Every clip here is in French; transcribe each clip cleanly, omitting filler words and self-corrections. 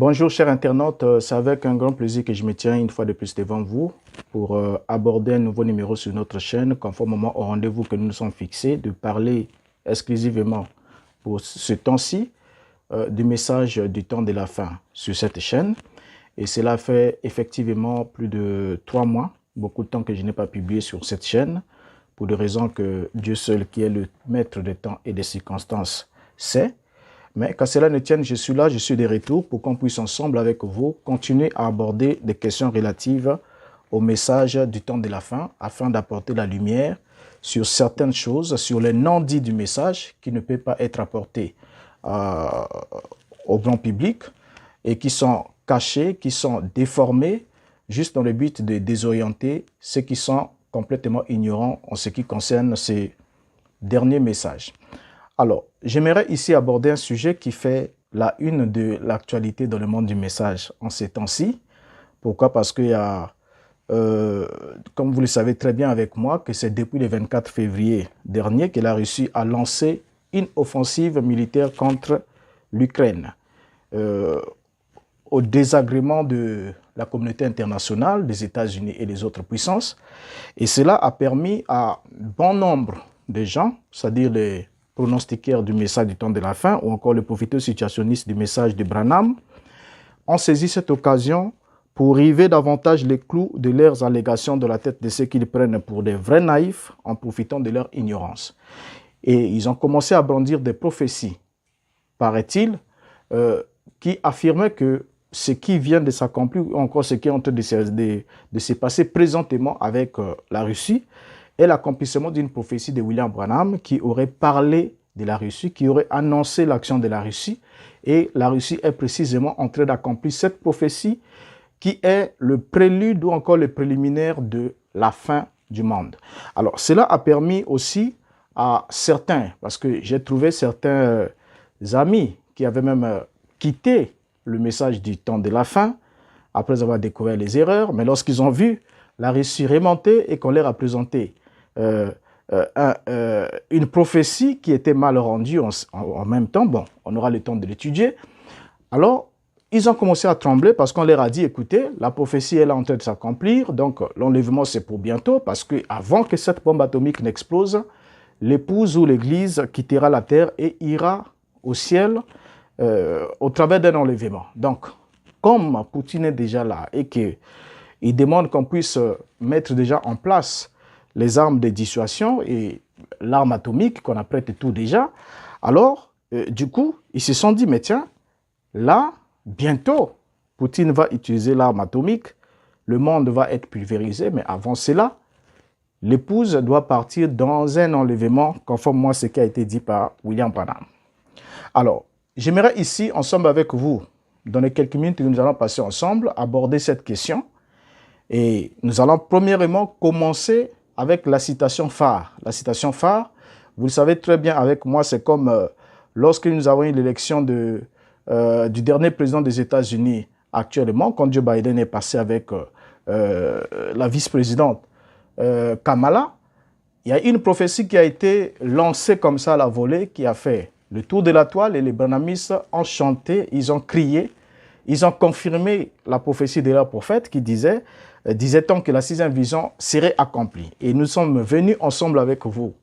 Bonjour chers internautes, c'est avec un grand plaisir que je me tiens une fois de plus devant vous pour aborder un nouveau numéro sur notre chaîne, conformément au rendez-vous que nous nous sommes fixés, de parler exclusivement pour ce temps-ci du message du temps de la fin sur cette chaîne. Et cela fait effectivement plus de 3 mois, beaucoup de temps que je n'ai pas publié sur cette chaîne, pour des raisons que Dieu seul, qui est le maître des temps et des circonstances, sait. Mais qu'à cela ne tienne, je suis là, je suis de retour pour qu'on puisse ensemble avec vous continuer à aborder des questions relatives au message du temps de la fin, afin d'apporter la lumière sur certaines choses, sur les non-dits du message qui ne peut pas être apporté au grand public et qui sont cachés, qui sont déformés, juste dans le but de désorienter ceux qui sont complètement ignorants en ce qui concerne ces derniers messages. Alors, j'aimerais ici aborder un sujet qui fait la une de l'actualité dans le monde du message en ces temps-ci. Pourquoi? Parce qu'il y a, comme vous le savez très bien avec moi, que c'est depuis le 24 février dernier que la Russie a lancé une offensive militaire contre l'Ukraine. Au désagrément de la communauté internationale, des États-Unis et des autres puissances. Et cela a permis à bon nombre de gens, c'est-à-dire les pronostiquaires du message du temps de la fin ou encore les profiteurs situationnistes du message de Branham, ont saisi cette occasion pour river davantage les clous de leurs allégations de la tête de ceux qu'ils prennent pour des vrais naïfs en profitant de leur ignorance. Et ils ont commencé à brandir des prophéties, paraît-il, qui affirmaient que ce qui vient de s'accomplir, ou encore ce qui est en train de se passer présentement avec la Russie, est l'accomplissement d'une prophétie de William Branham qui aurait parlé de la Russie, qui aurait annoncé l'action de la Russie. Et la Russie est précisément en train d'accomplir cette prophétie qui est le prélude ou encore le préliminaire de la fin du monde. Alors, cela a permis aussi à certains, parce que j'ai trouvé certains amis qui avaient même quitté le message du temps de la fin, après avoir découvert les erreurs, mais lorsqu'ils ont vu la Russie remonter et qu'on leur a présenté une prophétie qui était mal rendue en même temps, bon, on aura le temps de l'étudier, alors ils ont commencé à trembler parce qu'on leur a dit, écoutez, la prophétie est là en train de s'accomplir, donc l'enlèvement c'est pour bientôt, parce qu'avant que cette bombe atomique n'explose, l'épouse ou l'église quittera la terre et ira au ciel au travers d'un enlèvement. Donc, comme Poutine est déjà là et qu'il demande qu'on puisse mettre déjà en place les armes de dissuasion et l'arme atomique, qu'on apprête tout déjà, alors, du coup, ils se sont dit, mais tiens, là, bientôt, Poutine va utiliser l'arme atomique, le monde va être pulvérisé, mais avant cela, l'épouse doit partir dans un enlèvement, conformément à ce qui a été dit par William Branham. Alors, j'aimerais ici, ensemble avec vous, dans les quelques minutes que nous allons passer ensemble, aborder cette question. Et nous allons premièrement commencer avec la citation phare. La citation phare, vous le savez très bien avec moi, c'est comme lorsque nous avons eu l'élection du dernier président des États-Unis actuellement, quand Joe Biden est passé avec la vice-présidente Kamala, il y a une prophétie qui a été lancée comme ça à la volée, qui a fait le tour de la toile et les branhamistes ont chanté, ils ont crié, ils ont confirmé la prophétie de leur prophète qui disait-on que la 6e vision serait accomplie. Et nous sommes venus ensemble avec vous.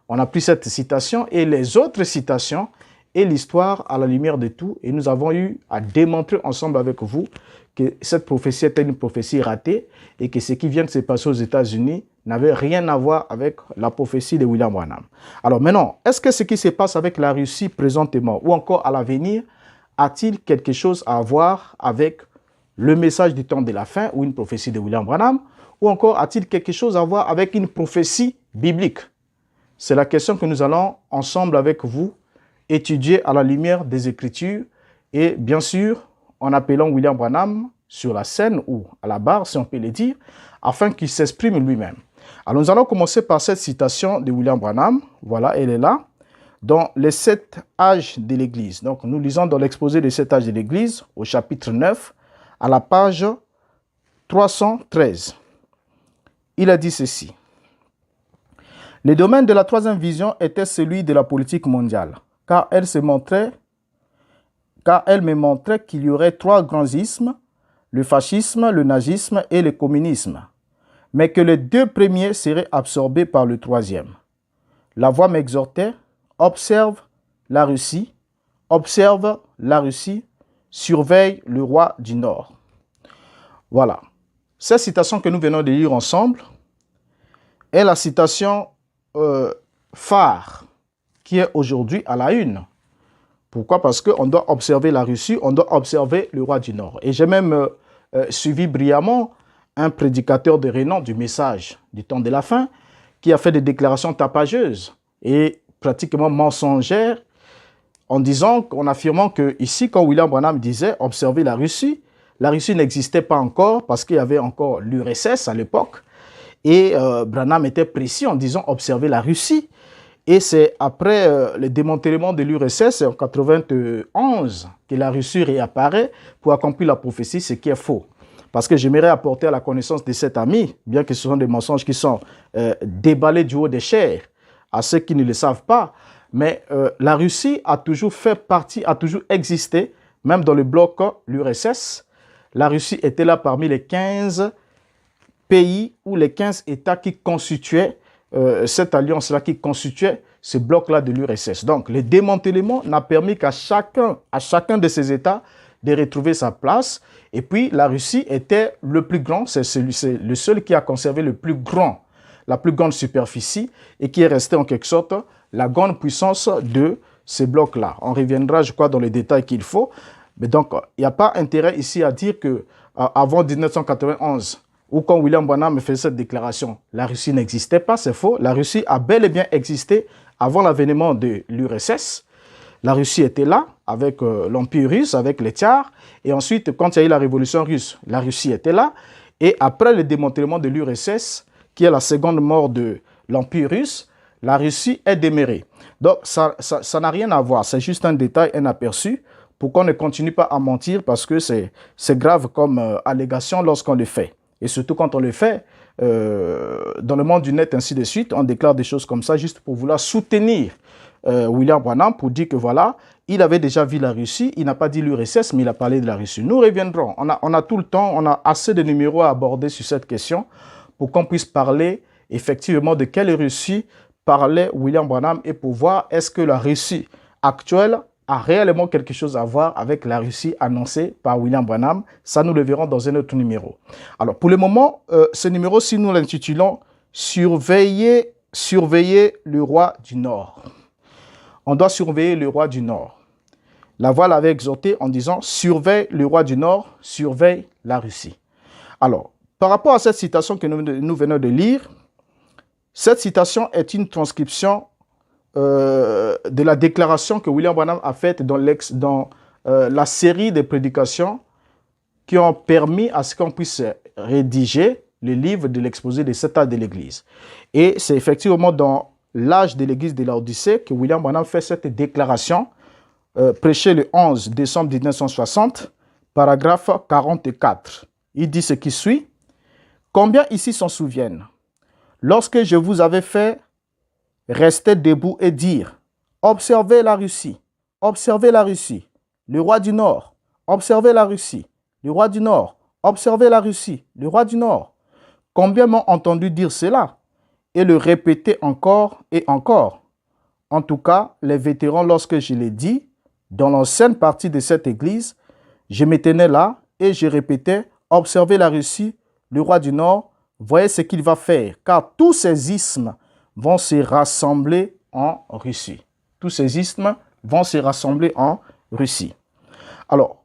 On a pris cette citation et les autres citations et l'histoire à la lumière de tout. Et nous avons eu à démontrer ensemble avec vous que cette prophétie était une prophétie ratée et que ce qui vient de se passer aux États-Unis n'avait rien à voir avec la prophétie de William Branham. Alors maintenant, est-ce que ce qui se passe avec la Russie présentement ou encore à l'avenir a-t-il quelque chose à voir avec le message du temps de la fin ou une prophétie de William Branham, ou encore a-t-il quelque chose à voir avec une prophétie biblique? C'est la question que nous allons ensemble avec vous étudier à la lumière des Écritures et bien sûr en appelant William Branham sur la scène ou à la barre, si on peut le dire, afin qu'il s'exprime lui-même. Alors nous allons commencer par cette citation de William Branham. Voilà, elle est là. Dans les 7 âges de l'Église. Donc nous lisons dans l'exposé des 7 âges de l'Église au chapitre 9, à la page 313. Il a dit ceci. Le domaine de la 3e vision était celui de la politique mondiale, car car elle me montrait qu'il y aurait 3 grands ismes, le fascisme, le nazisme et le communisme, mais que les 2 premiers seraient absorbés par le 3e. La voix m'exhortait, observe la Russie, surveille le roi du Nord. Voilà. Cette citation que nous venons de lire ensemble est la citation phare qui est aujourd'hui à la une. Pourquoi? Parce qu'on doit observer la Russie, on doit observer le roi du Nord. Et j'ai même suivi brillamment un prédicateur de renom du message du temps de la fin qui a fait des déclarations tapageuses et pratiquement mensongères en affirmant que ici, quand William Branham disait observer la Russie n'existait pas encore parce qu'il y avait encore l'URSS à l'époque. Et Branham était précis en disant observer la Russie. Et c'est après le démantèlement de l'URSS en 1991 que la Russie réapparaît pour accomplir la prophétie, ce qui est faux. Parce que j'aimerais apporter à la connaissance de cet ami, bien que ce sont des mensonges qui sont déballés du haut des chairs, à ceux qui ne le savent pas, mais la Russie a toujours fait partie, a toujours existé, même dans le bloc l'URSS. La Russie était là parmi les 15 pays ou les 15 États qui constituaient cette alliance-là, qui constituait ce bloc-là de l'URSS. Donc, le démantèlement n'a permis qu'à chacun de ces États de retrouver sa place. Et puis, la Russie était le plus grand, c'est le seul qui a conservé la plus grande superficie et qui est resté en quelque sorte la grande puissance de ces blocs-là. On reviendra, je crois, dans les détails qu'il faut. Mais donc, il n'y a pas intérêt ici à dire que avant 1991, ou quand William Branham fait cette déclaration, la Russie n'existait pas, c'est faux. La Russie a bel et bien existé avant l'avènement de l'URSS. La Russie était là avec l'Empire russe, avec les Tsars. Et ensuite, quand il y a eu la révolution russe, la Russie était là. Et après le démantèlement de l'URSS, qui est la seconde mort de l'Empire russe, la Russie est demeurée. Donc, ça n'a rien à voir. C'est juste un détail, un aperçu, pour qu'on ne continue pas à mentir, parce que c'est grave comme allégation lorsqu'on le fait. Et surtout quand on le fait dans le monde du net, ainsi de suite, on déclare des choses comme ça juste pour vouloir soutenir William Branham, pour dire que voilà, il avait déjà vu la Russie, il n'a pas dit l'URSS, mais il a parlé de la Russie. Nous reviendrons, on a tout le temps, on a assez de numéros à aborder sur cette question pour qu'on puisse parler effectivement de quelle Russie parlait William Branham et pour voir est-ce que la Russie actuelle a réellement quelque chose à voir avec la Russie annoncée par William Branham. Ça, nous le verrons dans un autre numéro. Alors, pour le moment, ce numéro-ci, nous l'intitulons « Surveiller le roi du Nord ». On doit surveiller le roi du Nord. La voix l'avait exhorté en disant « Surveille le roi du Nord, surveille la Russie ». Alors, par rapport à cette citation que nous venons de lire, cette citation est une transcription de la déclaration que William Branham a faite dans la série de prédications qui ont permis à ce qu'on puisse rédiger le livre de l'exposé des 7 âges de l'Église. Et c'est effectivement dans l'âge de l'Église de l'Odyssée que William Branham fait cette déclaration, prêchée le 11 décembre 1960, paragraphe 44. Il dit ce qui suit. « Combien ici s'en souviennent? Lorsque je vous avais fait rester debout et dire, observez la Russie, le roi du Nord, observez la Russie, le roi du Nord, observez la Russie, le roi du Nord. Combien m'ont entendu dire cela et le répéter encore et encore? En tout cas, les vétérans, lorsque je l'ai dit, dans l'ancienne partie de cette église, je me tenais là et je répétais, observez la Russie, le roi du Nord, voyez ce qu'il va faire, car tous ces isthmes vont se rassembler en Russie. Tous ces isthmes vont se rassembler en Russie. Alors,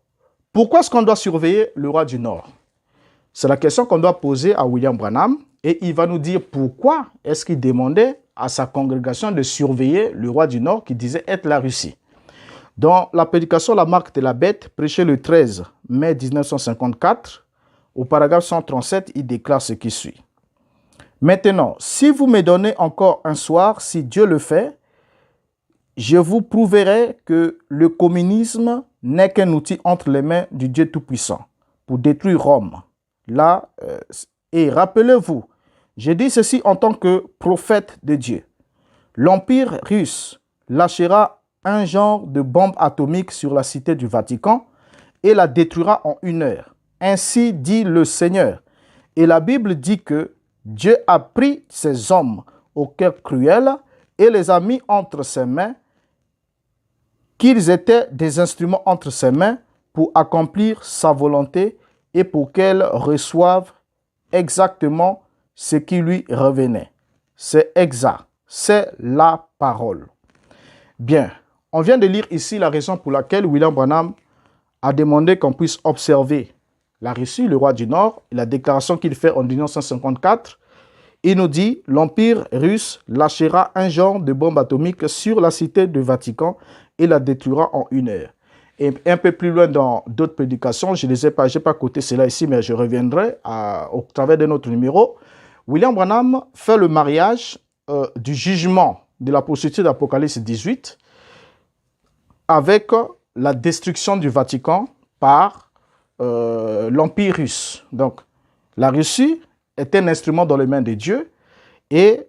pourquoi est-ce qu'on doit surveiller le roi du Nord? C'est la question qu'on doit poser à William Branham et il va nous dire pourquoi est-ce qu'il demandait à sa congrégation de surveiller le roi du Nord qui disait être la Russie. Dans la prédication La marque de la bête, prêchée le 13 mai 1954, au paragraphe 137, il déclare ce qui suit. Maintenant, si vous me donnez encore un soir, si Dieu le fait, je vous prouverai que le communisme n'est qu'un outil entre les mains du Dieu Tout-Puissant pour détruire Rome. Là, et rappelez-vous, je dis ceci en tant que prophète de Dieu. L'Empire russe lâchera un genre de bombe atomique sur la cité du Vatican et la détruira en 1 heure. Ainsi dit le Seigneur. Et la Bible dit que Dieu a pris ces hommes au cœur cruel et les a mis entre ses mains, qu'ils étaient des instruments entre ses mains pour accomplir sa volonté et pour qu'elle reçoive exactement ce qui lui revenait. C'est exact, c'est la parole. Bien, on vient de lire ici la raison pour laquelle William Branham a demandé qu'on puisse observer la Russie, le roi du Nord, et la déclaration qu'il fait en 1954. Il nous dit, l'Empire russe lâchera un genre de bombe atomique sur la cité du Vatican et la détruira en 1 heure. Et un peu plus loin dans d'autres prédications, je ne les ai pas, je n'ai pas coté cela ici, mais je reviendrai au travers de notre numéro. William Branham fait le mariage du jugement de la prostituée d'Apocalypse 18 avec la destruction du Vatican par l'Empire russe. Donc, la Russie est un instrument dans les mains de Dieu et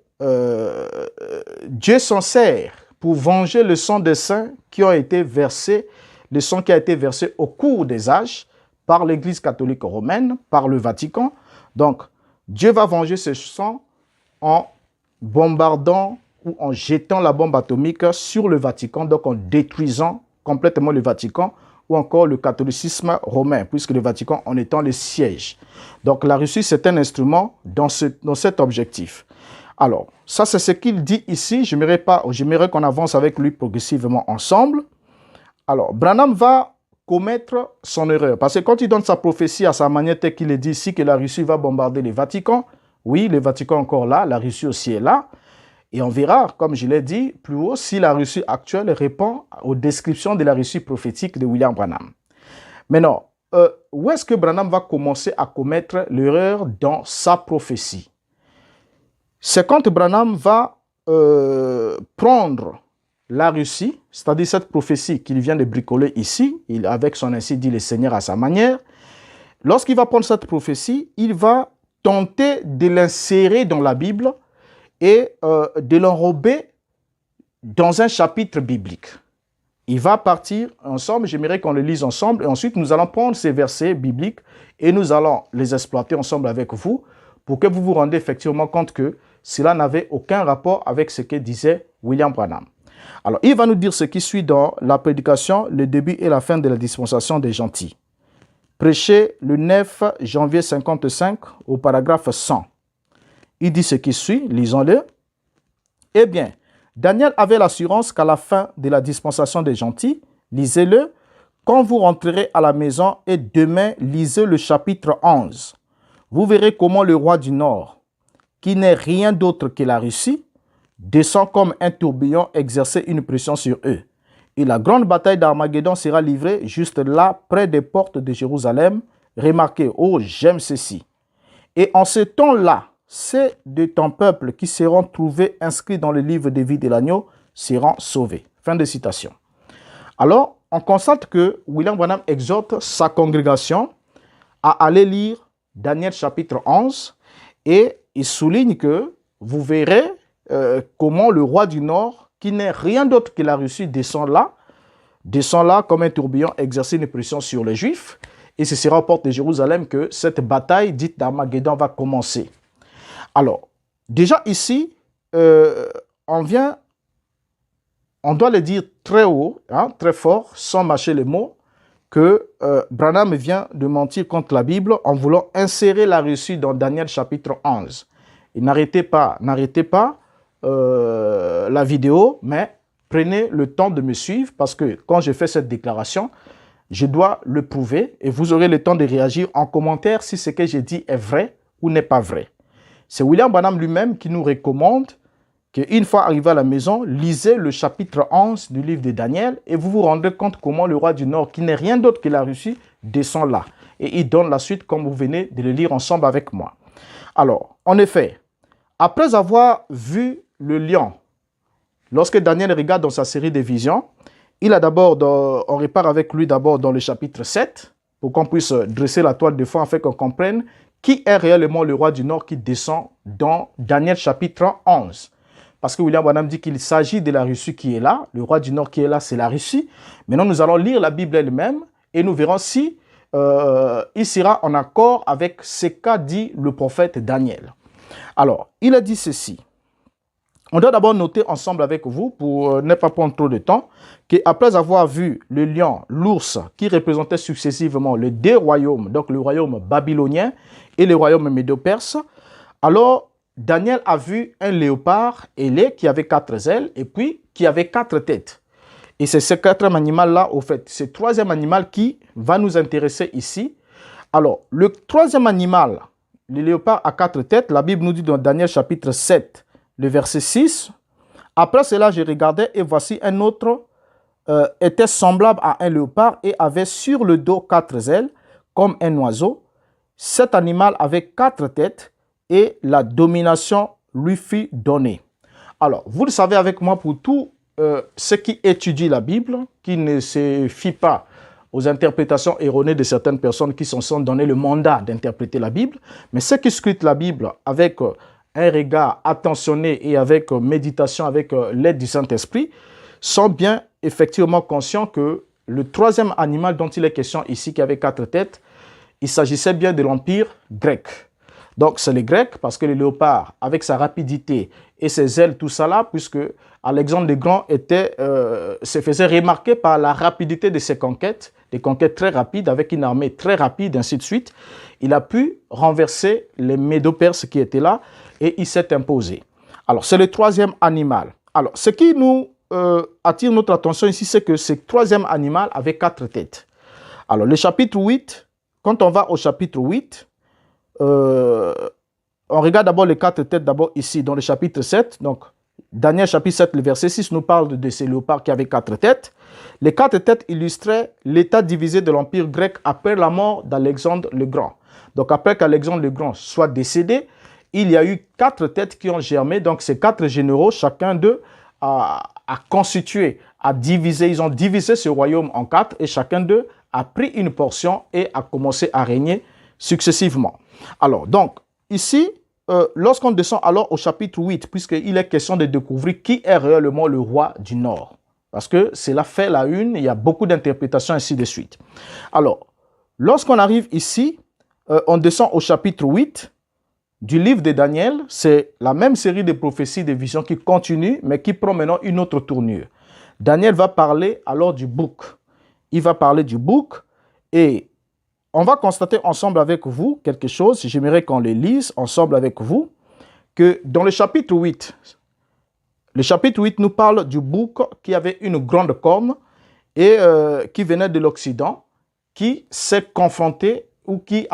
Dieu s'en sert pour venger le sang des saints qui ont été versés, le sang qui a été versé au cours des âges par l'Église catholique romaine, par le Vatican. Donc, Dieu va venger ce sang en bombardant ou en jetant la bombe atomique sur le Vatican, donc en détruisant complètement le Vatican ou encore le catholicisme romain, puisque le Vatican en étant le siège. Donc la Russie, c'est un instrument dans cet objectif. Alors, ça c'est ce qu'il dit ici. J'aimerais qu'on avance avec lui progressivement ensemble. Alors, Branham va commettre son erreur, parce que quand il donne sa prophétie à sa manière telle qu'il est dit ici que la Russie va bombarder le Vatican, oui, le Vatican est encore là, la Russie aussi est là, et on verra, comme je l'ai dit plus haut, si la Russie actuelle répond aux descriptions de la Russie prophétique de William Branham. Maintenant, où est-ce que Branham va commencer à commettre l'erreur dans sa prophétie? C'est quand Branham va prendre la Russie, c'est-à-dire cette prophétie qu'il vient de bricoler ici, avec son ainsi dit le Seigneur à sa manière. Lorsqu'il va prendre cette prophétie, il va tenter de l'insérer dans la Bible et de l'enrober dans un chapitre biblique. Il va partir ensemble, j'aimerais qu'on le lise ensemble, et ensuite nous allons prendre ces versets bibliques et nous allons les exploiter ensemble avec vous pour que vous vous rendiez effectivement compte que cela n'avait aucun rapport avec ce que disait William Branham. Alors, il va nous dire ce qui suit dans la prédication, le début et la fin de la dispensation des gentils. Prêché le 9 janvier 55 au paragraphe 100. Il dit ce qui suit, lisons-le. Eh bien, Daniel avait l'assurance qu'à la fin de la dispensation des gentils, lisez-le, quand vous rentrerez à la maison et demain, lisez le chapitre 11. Vous verrez comment le roi du Nord, qui n'est rien d'autre que la Russie, descend comme un tourbillon exercer une pression sur eux. Et la grande bataille d'Armageddon sera livrée juste là, près des portes de Jérusalem. Remarquez, oh, j'aime ceci. Et en ce temps-là, ceux de ton peuple qui seront trouvés inscrits dans le livre de vie de l'agneau seront sauvés. Fin de citation. Alors, on constate que William Branham exhorte sa congrégation à aller lire Daniel chapitre 11 et il souligne que vous verrez comment le roi du Nord, qui n'est rien d'autre que la Russie, descend là comme un tourbillon, exercer une pression sur les Juifs. Et ce sera aux portes de Jérusalem que cette bataille dite d'Armageddon va commencer. Alors, déjà ici, on doit le dire très haut, très fort, sans mâcher les mots, que Branham vient de mentir contre la Bible en voulant insérer la Russie dans Daniel chapitre 11. Et n'arrêtez pas la vidéo, mais prenez le temps de me suivre parce que quand je fais cette déclaration, je dois le prouver et vous aurez le temps de réagir en commentaire si ce que j'ai dit est vrai ou n'est pas vrai. C'est William Branham lui-même qui nous recommande qu'une fois arrivé à la maison, lisez le chapitre 11 du livre de Daniel et vous vous rendrez compte comment le roi du Nord, qui n'est rien d'autre que la Russie, descend là. Et il donne la suite comme vous venez de le lire ensemble avec moi. Alors, en effet, après avoir vu le lion, lorsque Daniel regarde dans sa série de visions, on repart avec lui d'abord dans le chapitre 7 pour qu'on puisse dresser la toile de fond afin qu'on comprenne qui est réellement le roi du Nord qui descend dans Daniel chapitre 11. parce que William Branham dit qu'il s'agit de la Russie qui est là. Le roi du Nord qui est là, c'est la Russie. Maintenant, nous allons lire la Bible elle-même et nous verrons si il sera en accord avec ce qu'a dit le prophète Daniel. Alors, il a dit ceci. On doit d'abord noter ensemble avec vous, pour ne pas prendre trop de temps, qu'après avoir vu le lion, l'ours, qui représentaient successivement les deux royaumes, donc le royaume babylonien et le royaume médo-perse, alors Daniel a vu un léopard ailé qui avait 4 ailes et puis qui avait 4 têtes. Et c'est ce quatrième animal-là, au fait, ce troisième animal qui va nous intéresser ici. Alors, le troisième animal, le léopard à 4 têtes, la Bible nous dit dans Daniel chapitre 7, le verset 6. Après cela, je regardais et voici un autre était semblable à un léopard et avait sur le dos 4 ailes comme un oiseau. Cet animal avait 4 têtes et la domination lui fut donnée. Alors, vous le savez avec moi, pour tous ceux qui étudient la Bible, qui ne se fient pas aux interprétations erronées de certaines personnes qui se sont donné le mandat d'interpréter la Bible, mais ceux qui scrutent la Bible avec un regard attentionné et avec méditation, avec l'aide du Saint-Esprit, sont bien effectivement conscients que le troisième animal dont il est question ici, qui avait 4 têtes, il s'agissait bien de l'Empire grec. Donc c'est les Grecs, parce que le léopard, avec sa rapidité et ses ailes, tout ça là, puisque Alexandre le Grand se faisait remarquer par la rapidité de ses conquêtes, des conquêtes très rapides, avec une armée très rapide, ainsi de suite, il a pu renverser les Médo-Perses qui étaient là, et il s'est imposé. Alors, c'est le troisième animal. Alors, ce qui nous attire notre attention ici, c'est que ce troisième animal avait 4 têtes. Alors, le chapitre 8, quand on va au chapitre 8, on regarde d'abord les 4 têtes, d'abord ici, dans le chapitre 7. Donc, Daniel chapitre 7, le verset 6 nous parle de ces léopards qui avaient 4 têtes. Les 4 têtes illustraient l'état divisé de l'Empire grec après la mort d'Alexandre le Grand. Donc, après qu'Alexandre le Grand soit décédé, il y a eu 4 têtes qui ont germé. Donc, ces 4 généraux, chacun d'eux a constitué, a divisé. Ils ont divisé ce royaume en 4 et chacun d'eux a pris une portion et a commencé à régner successivement. Alors, donc, ici, lorsqu'on descend alors au chapitre 8, puisqu'il est question de découvrir qui est réellement le roi du Nord. Parce que cela fait la une, il y a beaucoup d'interprétations ainsi de suite. Alors, lorsqu'on arrive ici, on descend au chapitre 8 du livre de Daniel. C'est la même série de prophéties, de visions qui continue, mais qui prend maintenant une autre tournure. Daniel va parler alors du bouc. Il va parler du bouc et on va constater ensemble avec vous quelque chose. J'aimerais qu'on le lise ensemble avec vous, que dans le chapitre 8 nous parle du bouc qui avait une grande corne et qui venait de l'Occident, qui s'est confronté ou qui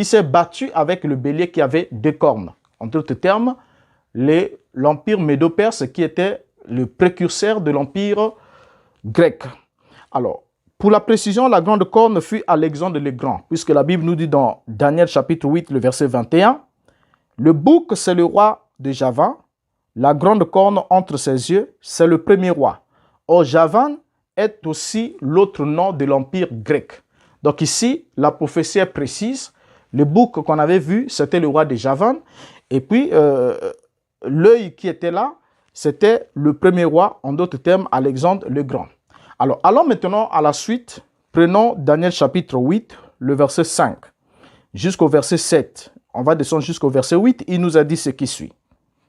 s'est battu avec le bélier qui avait 2 cornes. En d'autres termes, l'Empire médo-perse qui était le précurseur de l'Empire grec. Alors, pour la précision, la grande corne fut Alexandre le Grand, puisque la Bible nous dit dans Daniel chapitre 8, le verset 21, « Le bouc, c'est le roi de Javan. La grande corne entre ses yeux, c'est le premier roi. Or, Javan est aussi l'autre nom de l'Empire grec. » Donc ici, la prophétie est précise. Le bouc qu'on avait vu, c'était le roi de Javan. Et puis, l'œil qui était là, c'était le premier roi, en d'autres termes, Alexandre le Grand. Alors, allons maintenant à la suite. Prenons Daniel chapitre 8, le verset 5, jusqu'au verset 7. On va descendre jusqu'au verset 8. Il nous a dit ce qui suit.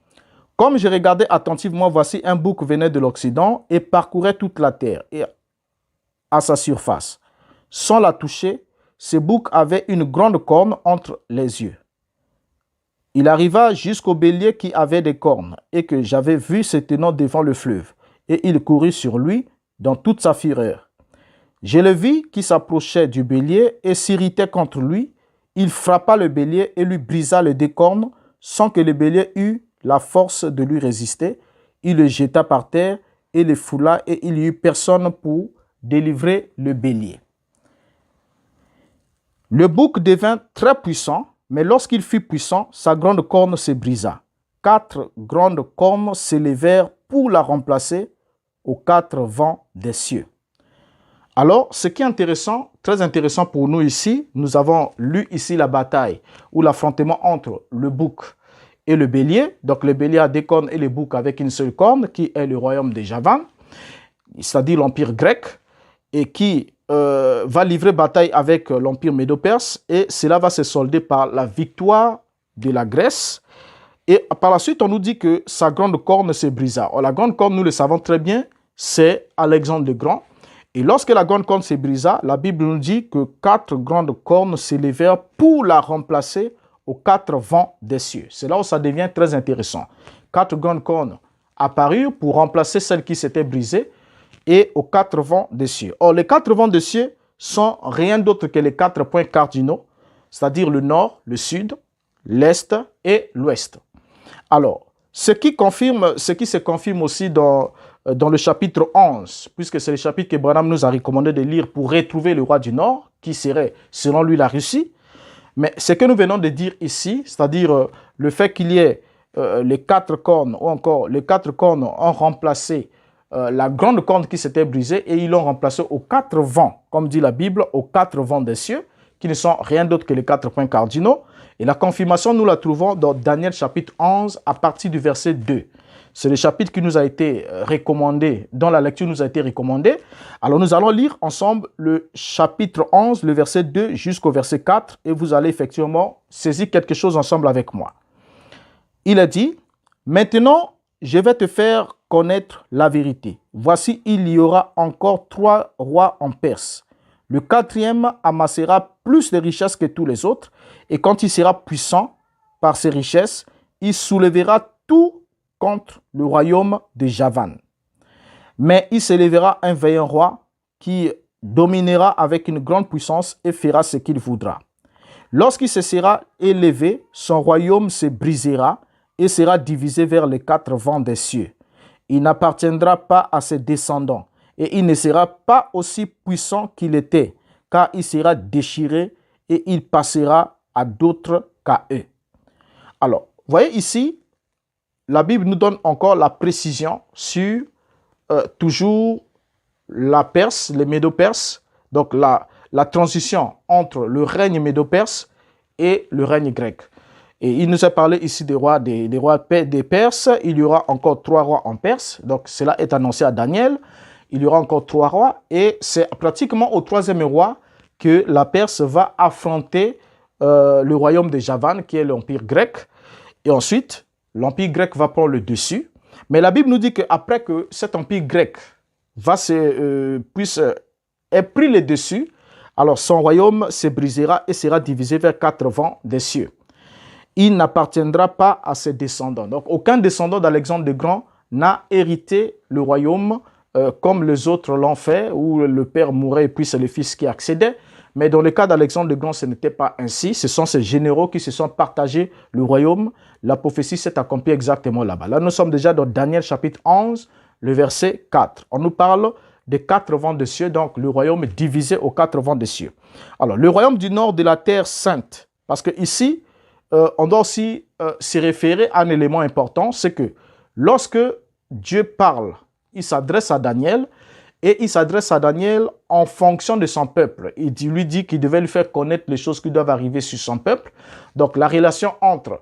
« Comme je regardais attentivement, voici un bouc venait de l'Occident et parcourait toute la terre et à sa surface. Sans la toucher, ce bouc avait une grande corne entre les yeux. Il arriva jusqu'au bélier qui avait des cornes et que j'avais vu se tenant devant le fleuve. Et il courut sur lui dans toute sa fureur. Je le vis qui s'approchait du bélier et s'irritait contre lui. Il frappa le bélier et lui brisa les 2 cornes sans que le bélier eût la force de lui résister. Il le jeta par terre et le foula et il n'y eut personne pour délivrer le bélier. Le bouc devint très puissant, mais lorsqu'il fut puissant, sa grande corne se brisa. 4 grandes cornes s'élevèrent pour la remplacer aux 4 vents des cieux. Alors, ce qui est intéressant, très intéressant pour nous ici, nous avons lu ici la bataille ou l'affrontement entre le bouc et le bélier. Donc le bélier a deux cornes et le bouc avec une seule corne, qui est le royaume de Javan, c'est-à-dire l'empire grec, et qui va livrer bataille avec l'empire médo-perse, et cela va se solder par la victoire de la Grèce. Et par la suite, on nous dit que sa grande corne se brisa. Or, la grande corne, nous le savons très bien, c'est Alexandre le Grand. Et lorsque la grande corne se brisa, la Bible nous dit que 4 grandes cornes s'élevèrent pour la remplacer aux 4 vents des cieux. C'est là où ça devient très intéressant. 4 grandes cornes apparurent pour remplacer celles qui s'étaient brisées et aux 4 vents des cieux. Or, les 4 vents des cieux sont rien d'autre que les 4 points cardinaux, c'est-à-dire le nord, le sud, l'est et l'ouest. Alors, ce qui se confirme aussi dans le chapitre 11, puisque c'est le chapitre que Branham nous a recommandé de lire pour retrouver le roi du Nord, qui serait, selon lui, la Russie. Mais ce que nous venons de dire ici, c'est-à-dire le fait qu'il y ait les 4 cornes, ou encore les 4 cornes ont remplacé la grande corne qui s'était brisée, et ils l'ont remplacé aux 4 vents, comme dit la Bible, aux 4 vents des cieux, qui ne sont rien d'autre que les 4 points cardinaux. Et la confirmation, nous la trouvons dans Daniel chapitre 11 à partir du verset 2. C'est le chapitre qui nous a été recommandé, dont la lecture nous a été recommandée. Alors nous allons lire ensemble le chapitre 11, le verset 2 jusqu'au verset 4, et vous allez effectivement saisir quelque chose ensemble avec moi. Il a dit, « Maintenant, je vais te faire connaître la vérité. Voici, il y aura encore 3 rois en Perse. Le 4e amassera plus de richesses que tous les autres, et quand il sera puissant par ses richesses, il soulèvera tout contre le royaume de Javan. Mais il s'élèvera un vaillant roi qui dominera avec une grande puissance et fera ce qu'il voudra. Lorsqu'il se sera élevé, son royaume se brisera et sera divisé vers les 4 vents des cieux. Il n'appartiendra pas à ses descendants et il ne sera pas aussi puissant qu'il était, car il sera déchiré et il passera à d'autres qu'à eux. » Alors, vous voyez ici, la Bible nous donne encore la précision sur toujours la Perse, les Médo-Perses, donc la transition entre le règne Médo-Perse et le règne grec. Et il nous a parlé ici des rois des Perses. Il y aura encore 3 rois en Perse, donc cela est annoncé à Daniel. Il y aura encore 3 rois, et c'est pratiquement au 3e roi que la Perse va affronter le royaume de Javan, qui est l'empire grec. Et ensuite, l'empire grec va prendre le dessus. Mais la Bible nous dit qu'après que cet empire grec ait pris le dessus, alors son royaume se brisera et sera divisé vers 4 vents des cieux. Il n'appartiendra pas à ses descendants. Donc, aucun descendant d'Alexandre le Grand n'a hérité le royaume comme les autres l'ont fait, où le père mourait et puis c'est le fils qui accédait. Mais dans le cas d'Alexandre le Grand, ce n'était pas ainsi. Ce sont ces généraux qui se sont partagés le royaume. La prophétie s'est accomplie exactement là-bas. Là, nous sommes déjà dans Daniel chapitre 11, le verset 4. On nous parle des 4 vents des cieux, donc le royaume est divisé aux 4 vents des cieux. Alors, le royaume du nord de la terre sainte, parce que ici, on doit aussi se référer à un élément important, c'est que lorsque Dieu parle, il s'adresse à Daniel, et il s'adresse à Daniel en fonction de son peuple. Il lui dit qu'il devait lui faire connaître les choses qui doivent arriver sur son peuple. Donc la relation entre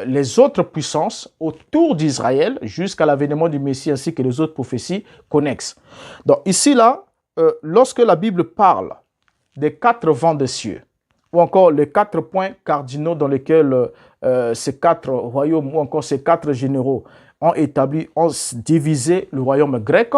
les autres puissances autour d'Israël jusqu'à l'avènement du Messie ainsi que les autres prophéties connexes. Donc ici, là, lorsque la Bible parle des 4 vents des cieux, ou encore les 4 points cardinaux dans lesquels ces 4 royaumes ou encore ces 4 généraux ont divisé le royaume grec,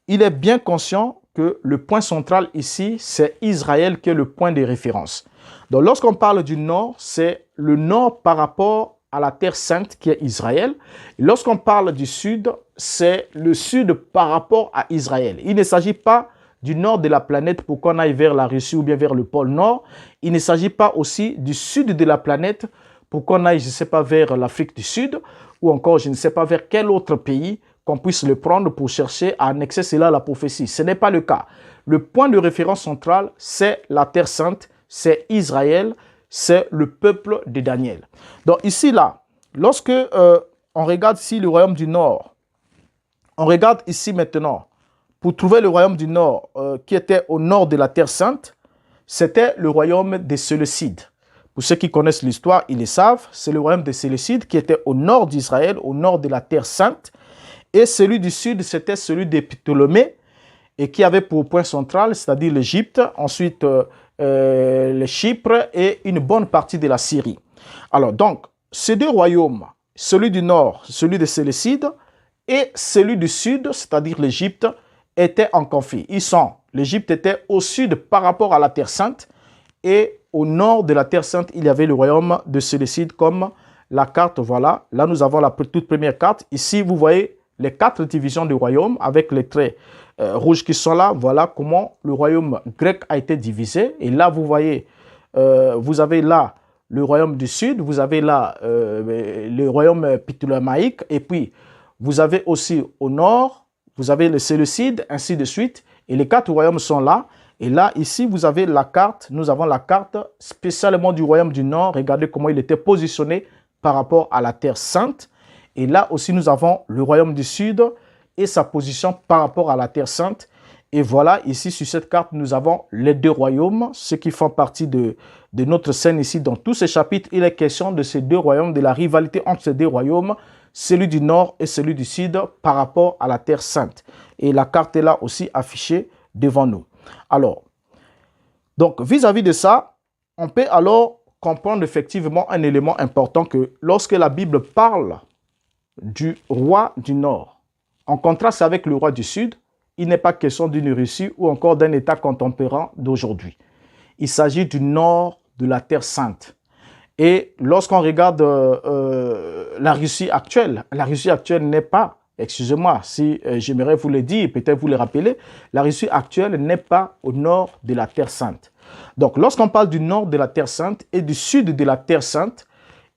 il est bien conscient que le point central ici, c'est Israël qui est le point de référence. Donc lorsqu'on parle du nord, c'est le nord par rapport à la terre sainte qui est Israël. Lorsqu'on parle du sud, c'est le sud par rapport à Israël. Il ne s'agit pas du nord de la planète pour qu'on aille vers la Russie ou bien vers le pôle nord. Il ne s'agit pas aussi du sud de la planète pour qu'on aille, je ne sais pas, vers l'Afrique du Sud ou encore, je ne sais pas, vers quel autre pays qu'on puisse le prendre pour chercher à annexer cela à la prophétie. Ce n'est pas le cas. Le point de référence central, c'est la Terre Sainte, c'est Israël, c'est le peuple de Daniel. Donc ici, là, lorsque on regarde ici le royaume du Nord, on regarde ici maintenant, pour trouver le royaume du Nord qui était au nord de la Terre Sainte, c'était le royaume des Séleucides. Pour ceux qui connaissent l'histoire, ils le savent, c'est le royaume des Séleucides qui était au nord d'Israël, au nord de la terre sainte. Et celui du sud, c'était celui des Ptolémées, et qui avait pour point central, c'est-à-dire l'Égypte, ensuite le Chypre et une bonne partie de la Syrie. Alors donc, ces deux royaumes, celui du nord, celui des Séleucides, et celui du sud, c'est-à-dire l'Égypte, étaient en conflit. L'Égypte était au sud par rapport à la Terre Sainte, et au nord de la Terre Sainte, il y avait le royaume de Séleucide, comme la carte, voilà. Là, nous avons la toute première carte. Ici, vous voyez les 4 divisions du royaume avec les traits rouges qui sont là. Voilà comment le royaume grec a été divisé. Et là, vous voyez, vous avez là le royaume du sud, vous avez là le royaume ptolémaïque, et puis vous avez aussi au nord, vous avez le Séleucide, ainsi de suite. Et les 4 royaumes sont là. Et là, ici, vous avez la carte. Nous avons la carte spécialement du royaume du nord. Regardez comment il était positionné par rapport à la Terre Sainte. Et là aussi, nous avons le royaume du sud et sa position par rapport à la Terre Sainte. Et voilà, ici, sur cette carte, nous avons les 2 royaumes, ceux qui font partie de notre scène ici. Dans tous ces chapitres, il est question de ces 2 royaumes, de la rivalité entre ces 2 royaumes, celui du nord et celui du sud, par rapport à la Terre Sainte. Et la carte est là aussi affichée devant nous. Alors, donc, vis-à-vis de ça, on peut alors comprendre effectivement un élément important que lorsque la Bible parle du roi du nord, en contraste avec le roi du sud, il n'est pas question d'une Russie ou encore d'un État contemporain d'aujourd'hui. Il s'agit du nord de la Terre Sainte. Et lorsqu'on regarde la Russie actuelle n'est pas, excusez-moi si j'aimerais vous le dire, peut-être vous le rappeler, la Russie actuelle n'est pas au nord de la Terre Sainte. Donc, lorsqu'on parle du nord de la Terre Sainte et du sud de la Terre Sainte,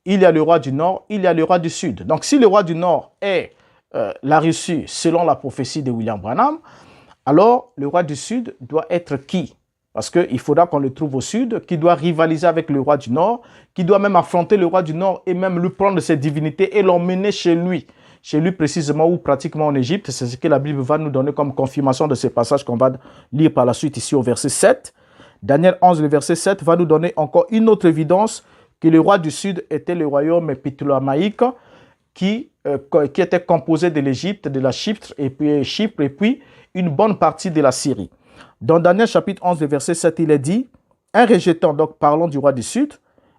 il y a le roi du nord, il y a le roi du sud. Donc, si le roi du nord est la Russie, selon la prophétie de William Branham, alors le roi du sud doit être qui? Parce qu'il faudra qu'on le trouve au sud, qui doit rivaliser avec le roi du nord, qui doit même affronter le roi du nord et même lui prendre ses divinités et l'emmener chez lui précisément ou pratiquement en Égypte. C'est ce que la Bible va nous donner comme confirmation de ce passage qu'on va lire par la suite ici au verset 7. Daniel 11, le verset 7 va nous donner encore une autre évidence que le roi du sud était le royaume ptolémaïque qui était composé de l'Égypte, de la Chypre et puis une bonne partie de la Syrie. Dans Daniel chapitre 11, le verset 7, il est dit, un rejetant, donc parlons du roi du sud,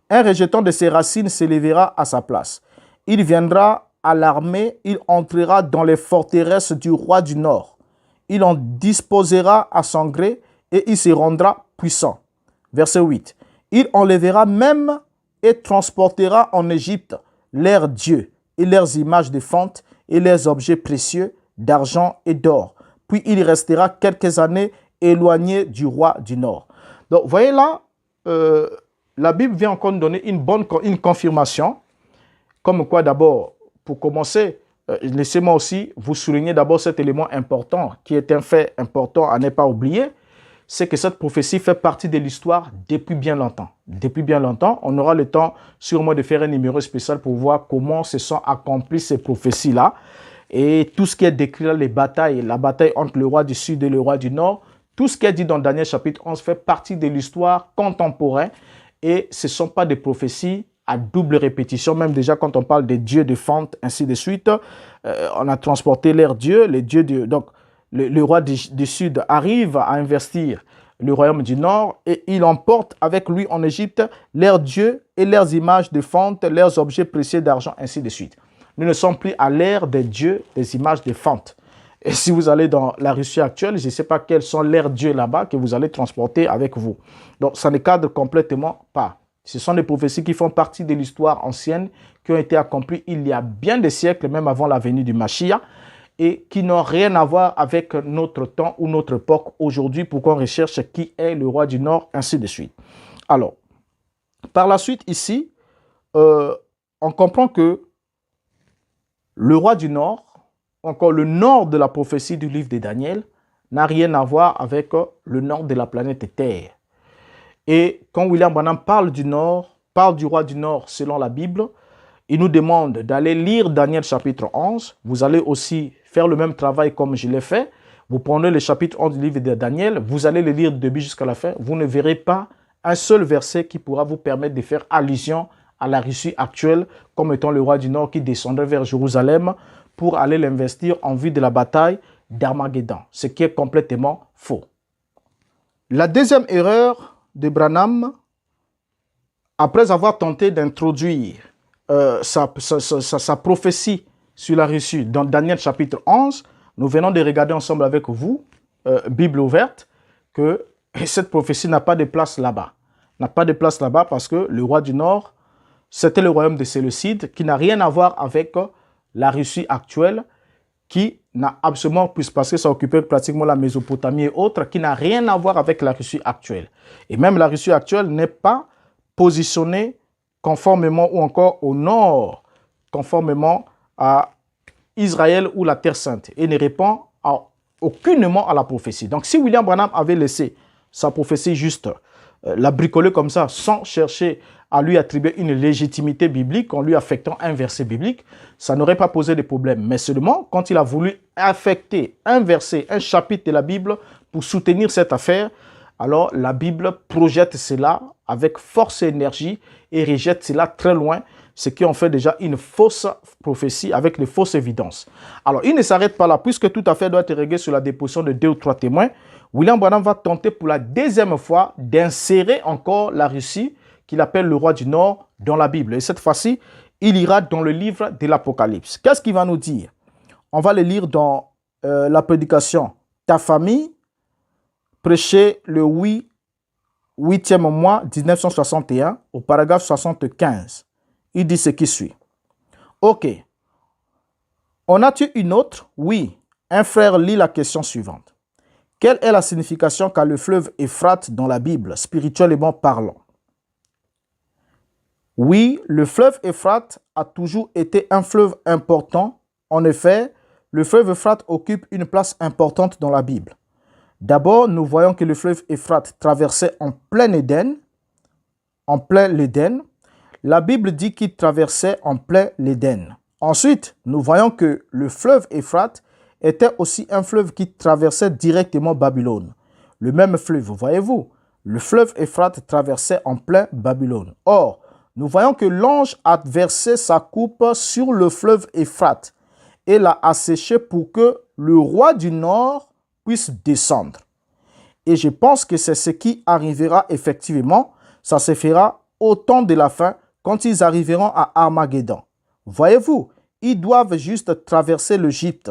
un rejetant de ses racines s'élèvera à sa place. Il viendra à l'armée, il entrera dans les forteresses du roi du nord. Il en disposera à son gré et il se rendra puissant. Verset 8. Il enlèvera même et transportera en Égypte leurs dieux et leurs images de fonte et leurs objets précieux d'argent et d'or. Puis il restera quelques années éloigné du roi du nord. Donc, vous voyez là, la Bible vient encore nous donner une confirmation, comme quoi d'abord, pour commencer, laissez-moi aussi vous souligner d'abord cet élément important, qui est un fait important à ne pas oublier, c'est que cette prophétie fait partie de l'histoire depuis bien longtemps. Depuis bien longtemps, on aura le temps sûrement de faire un numéro spécial pour voir comment se sont accomplies ces prophéties-là. Et tout ce qui est décrit là, les batailles, la bataille entre le roi du sud et le roi du nord, tout ce qui est dit dans Daniel chapitre 11 fait partie de l'histoire contemporaine et ce ne sont pas des prophéties à double répétition. Même déjà quand on parle des dieux de fente, ainsi de suite, on a transporté leurs dieux, les dieux de... Donc, le roi du sud arrive à investir le royaume du nord et il emporte avec lui en Égypte leurs dieux et leurs images de fente, leurs objets précieux d'argent, ainsi de suite. Nous ne sommes plus à l'ère des dieux, des images de fente. Et si vous allez dans la Russie actuelle, je ne sais pas quels sont leurs dieux là-bas que vous allez transporter avec vous. Donc, ça ne cadre complètement pas. Ce sont des prophéties qui font partie de l'histoire ancienne, qui ont été accomplies il y a bien des siècles, même avant la venue du Mashiach, et qui n'ont rien à voir avec notre temps ou notre époque aujourd'hui pour qu'on recherche qui est le roi du Nord, ainsi de suite. Alors, par la suite ici, on comprend que le roi du Nord, encore le nord de la prophétie du livre de Daniel, n'a rien à voir avec le nord de la planète Terre. Et quand William Branham parle du nord, parle du roi du Nord selon la Bible, il nous demande d'aller lire Daniel chapitre 11. Vous allez aussi faire le même travail comme je l'ai fait. Vous prenez le chapitre 11 du livre de Daniel, vous allez le lire du début jusqu'à la fin. Vous ne verrez pas un seul verset qui pourra vous permettre de faire allusion à la Russie actuelle comme étant le roi du Nord qui descendrait vers Jérusalem pour aller l'investir en vue de la bataille d'Armageddon, ce qui est complètement faux. La deuxième erreur de Branham, après avoir tenté d'introduire sa prophétie sur la Russie dans Daniel chapitre 11, nous venons de regarder ensemble avec vous, Bible ouverte, que cette prophétie n'a pas de place là-bas. N'a pas de place là-bas parce que le roi du Nord, c'était le royaume de Séleucide qui n'a rien à voir avec la Russie actuelle, qui n'a absolument, parce que ça occupait pratiquement la Mésopotamie et autres, qui n'a rien à voir avec la Russie actuelle. Et même la Russie actuelle n'est pas positionnée conformément ou encore au nord, conformément à Israël ou la Terre Sainte, et ne répond aucunement à la prophétie. Donc si William Branham avait laissé sa prophétie juste la bricoler comme ça, sans chercher à lui attribuer une légitimité biblique en lui affectant un verset biblique, ça n'aurait pas posé de problème. Mais seulement, quand il a voulu affecter un verset, un chapitre de la Bible pour soutenir cette affaire, alors la Bible projette cela avec force et énergie et rejette cela très loin, ce qui en fait déjà une fausse prophétie avec de fausses évidences. Alors, il ne s'arrête pas là, puisque tout à fait doit être réglé sur la déposition de 2 ou 3 témoins. William Branham va tenter pour la deuxième fois d'insérer encore la Russie, qu'il appelle le roi du Nord, dans la Bible. Et cette fois-ci, il ira dans le livre de l'Apocalypse. Qu'est-ce qu'il va nous dire? On va le lire dans la prédication « Ta famille », prêché le 8e mois 1961, au paragraphe 75. Il dit ce qui suit. Ok. En as-tu une autre? Oui. Un frère lit la question suivante. Quelle est la signification qu'a le fleuve Euphrate dans la Bible, spirituellement parlant? Oui, le fleuve Euphrate a toujours été un fleuve important. En effet, le fleuve Euphrate occupe une place importante dans la Bible. D'abord, nous voyons que le fleuve Euphrate traversait en plein Éden. La Bible dit qu'il traversait en plein l'Éden. Ensuite, nous voyons que le fleuve Euphrate était aussi un fleuve qui traversait directement Babylone. Le même fleuve, voyez-vous, le fleuve Euphrate traversait en plein Babylone. Or, nous voyons que l'ange a versé sa coupe sur le fleuve Euphrate et l'a asséché pour que le roi du Nord puisse descendre. Et je pense que c'est ce qui arrivera effectivement. Ça se fera au temps de la fin, quand ils arriveront à Armageddon. Voyez-vous, ils doivent juste traverser l'Égypte,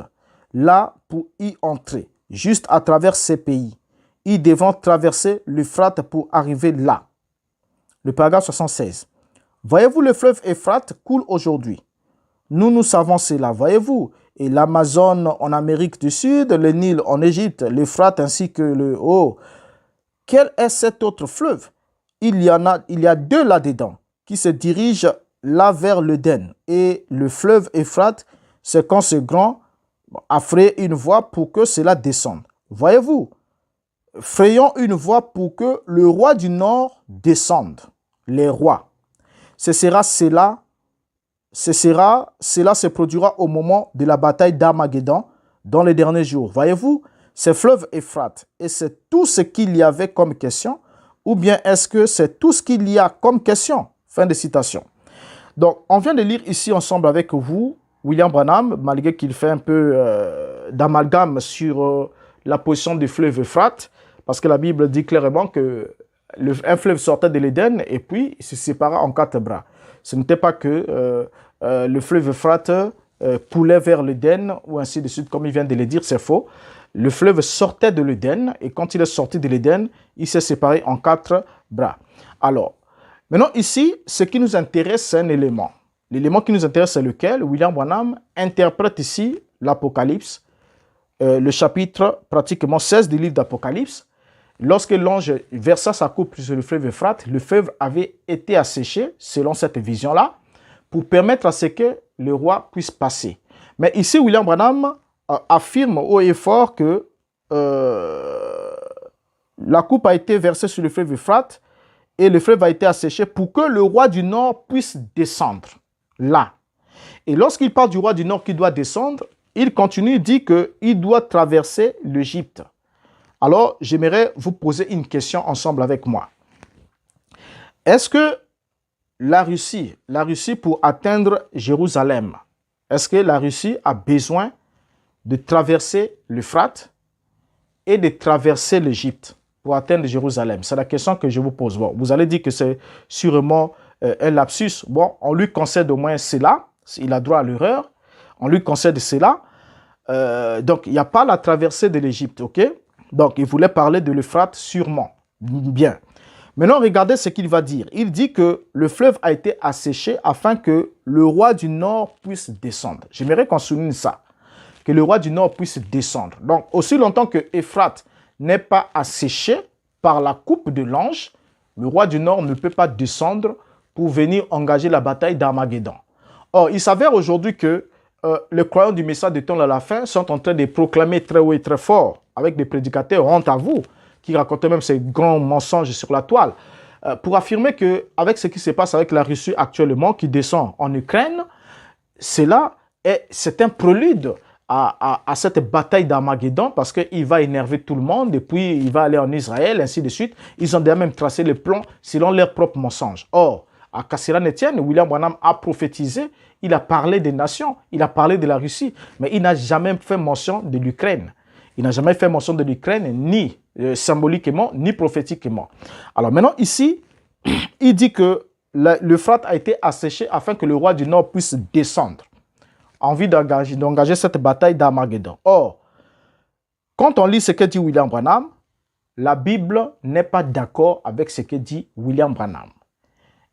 là pour y entrer, juste à travers ces pays. Ils devront traverser l'Euphrate pour arriver là. Le paragraphe 76. Voyez-vous, le fleuve Euphrate coule aujourd'hui. Nous savons cela, voyez-vous. Et l'Amazone en Amérique du Sud, le Nil en Égypte, l'Euphrate ainsi que le Haut. Quel est cet autre fleuve? Il y a deux là-dedans qui se dirigent là vers l'Éden. Et le fleuve Euphrate, c'est quand ce grand a frayé une voie pour que cela descende. Voyez-vous, frayons une voie pour que le roi du Nord descende. Les rois. Cela se produira au moment de la bataille d'Armageddon dans les derniers jours. Voyez-vous, c'est fleuve Euphrate. Et c'est tout ce qu'il y avait comme question. Ou bien est-ce que c'est tout ce qu'il y a comme question? Fin de citation. Donc, on vient de lire ici ensemble avec vous William Branham, malgré qu'il fait un peu d'amalgame sur la position du fleuve Euphrate, parce que la Bible dit clairement que un fleuve sortait de l'Éden et puis il se sépara en 4 bras. Ce n'était pas que le fleuve Euphrate coulait vers l'Éden ou ainsi de suite, comme il vient de le dire, c'est faux. Le fleuve sortait de l'Éden et quand il est sorti de l'Éden, il s'est séparé en 4 bras. Alors, maintenant ici, ce qui nous intéresse, c'est un élément. L'élément qui nous intéresse, c'est lequel? William Branham interprète ici l'Apocalypse, le chapitre pratiquement 16 du livre d'Apocalypse. Lorsque l'ange versa sa coupe sur le fleuve Euphrate, le fleuve avait été asséché, selon cette vision-là, pour permettre à ce que le roi puisse passer. Mais ici, William Branham affirme haut et fort que la coupe a été versée sur le fleuve Euphrate et le fleuve a été asséché pour que le roi du Nord puisse descendre là. Et lorsqu'il parle du roi du Nord qui doit descendre, il continue, il dit qu'il doit traverser l'Égypte. Alors, j'aimerais vous poser une question ensemble avec moi. Est-ce que la Russie pour atteindre Jérusalem, est-ce que la Russie a besoin de traverser l'Euphrate et de traverser l'Égypte pour atteindre Jérusalem? C'est la question que je vous pose. Bon, vous allez dire que c'est sûrement un lapsus. Bon, on lui concède au moins cela. Il a droit à l'erreur. On lui concède cela. Donc, il n'y a pas la traversée de l'Égypte, ok? Donc, il voulait parler de l'Euphrate sûrement. Bien. Maintenant, regardez ce qu'il va dire. Il dit que le fleuve a été asséché afin que le roi du Nord puisse descendre. J'aimerais qu'on souligne ça, que le roi du Nord puisse descendre. Donc, aussi longtemps que Euphrate n'est pas asséché par la coupe de l'ange, le roi du Nord ne peut pas descendre pour venir engager la bataille d'Armageddon. Or, il s'avère aujourd'hui que les croyants du message des temps à la fin sont en train de proclamer très haut et très fort, avec des prédicateurs, honte à vous, qui racontaient même ces grands mensonges sur la toile, pour affirmer qu'avec ce qui se passe avec la Russie actuellement, qui descend en Ukraine, c'est un prélude à cette bataille d'Armageddon, parce qu'il va énerver tout le monde, et puis il va aller en Israël, ainsi de suite. Ils ont déjà même tracé le plan selon leurs propres mensonges. Or, à Kassiran-Etienne, William Branham a prophétisé, il a parlé des nations, il a parlé de la Russie, mais il n'a jamais fait mention de l'Ukraine. Il n'a jamais fait mention de l'Ukraine, ni symboliquement, ni prophétiquement. Alors maintenant, ici, il dit que l'Euphrate a été asséché afin que le roi du Nord puisse descendre, en vue d'engager cette bataille d'Armageddon. Or, quand on lit ce que dit William Branham, la Bible n'est pas d'accord avec ce que dit William Branham.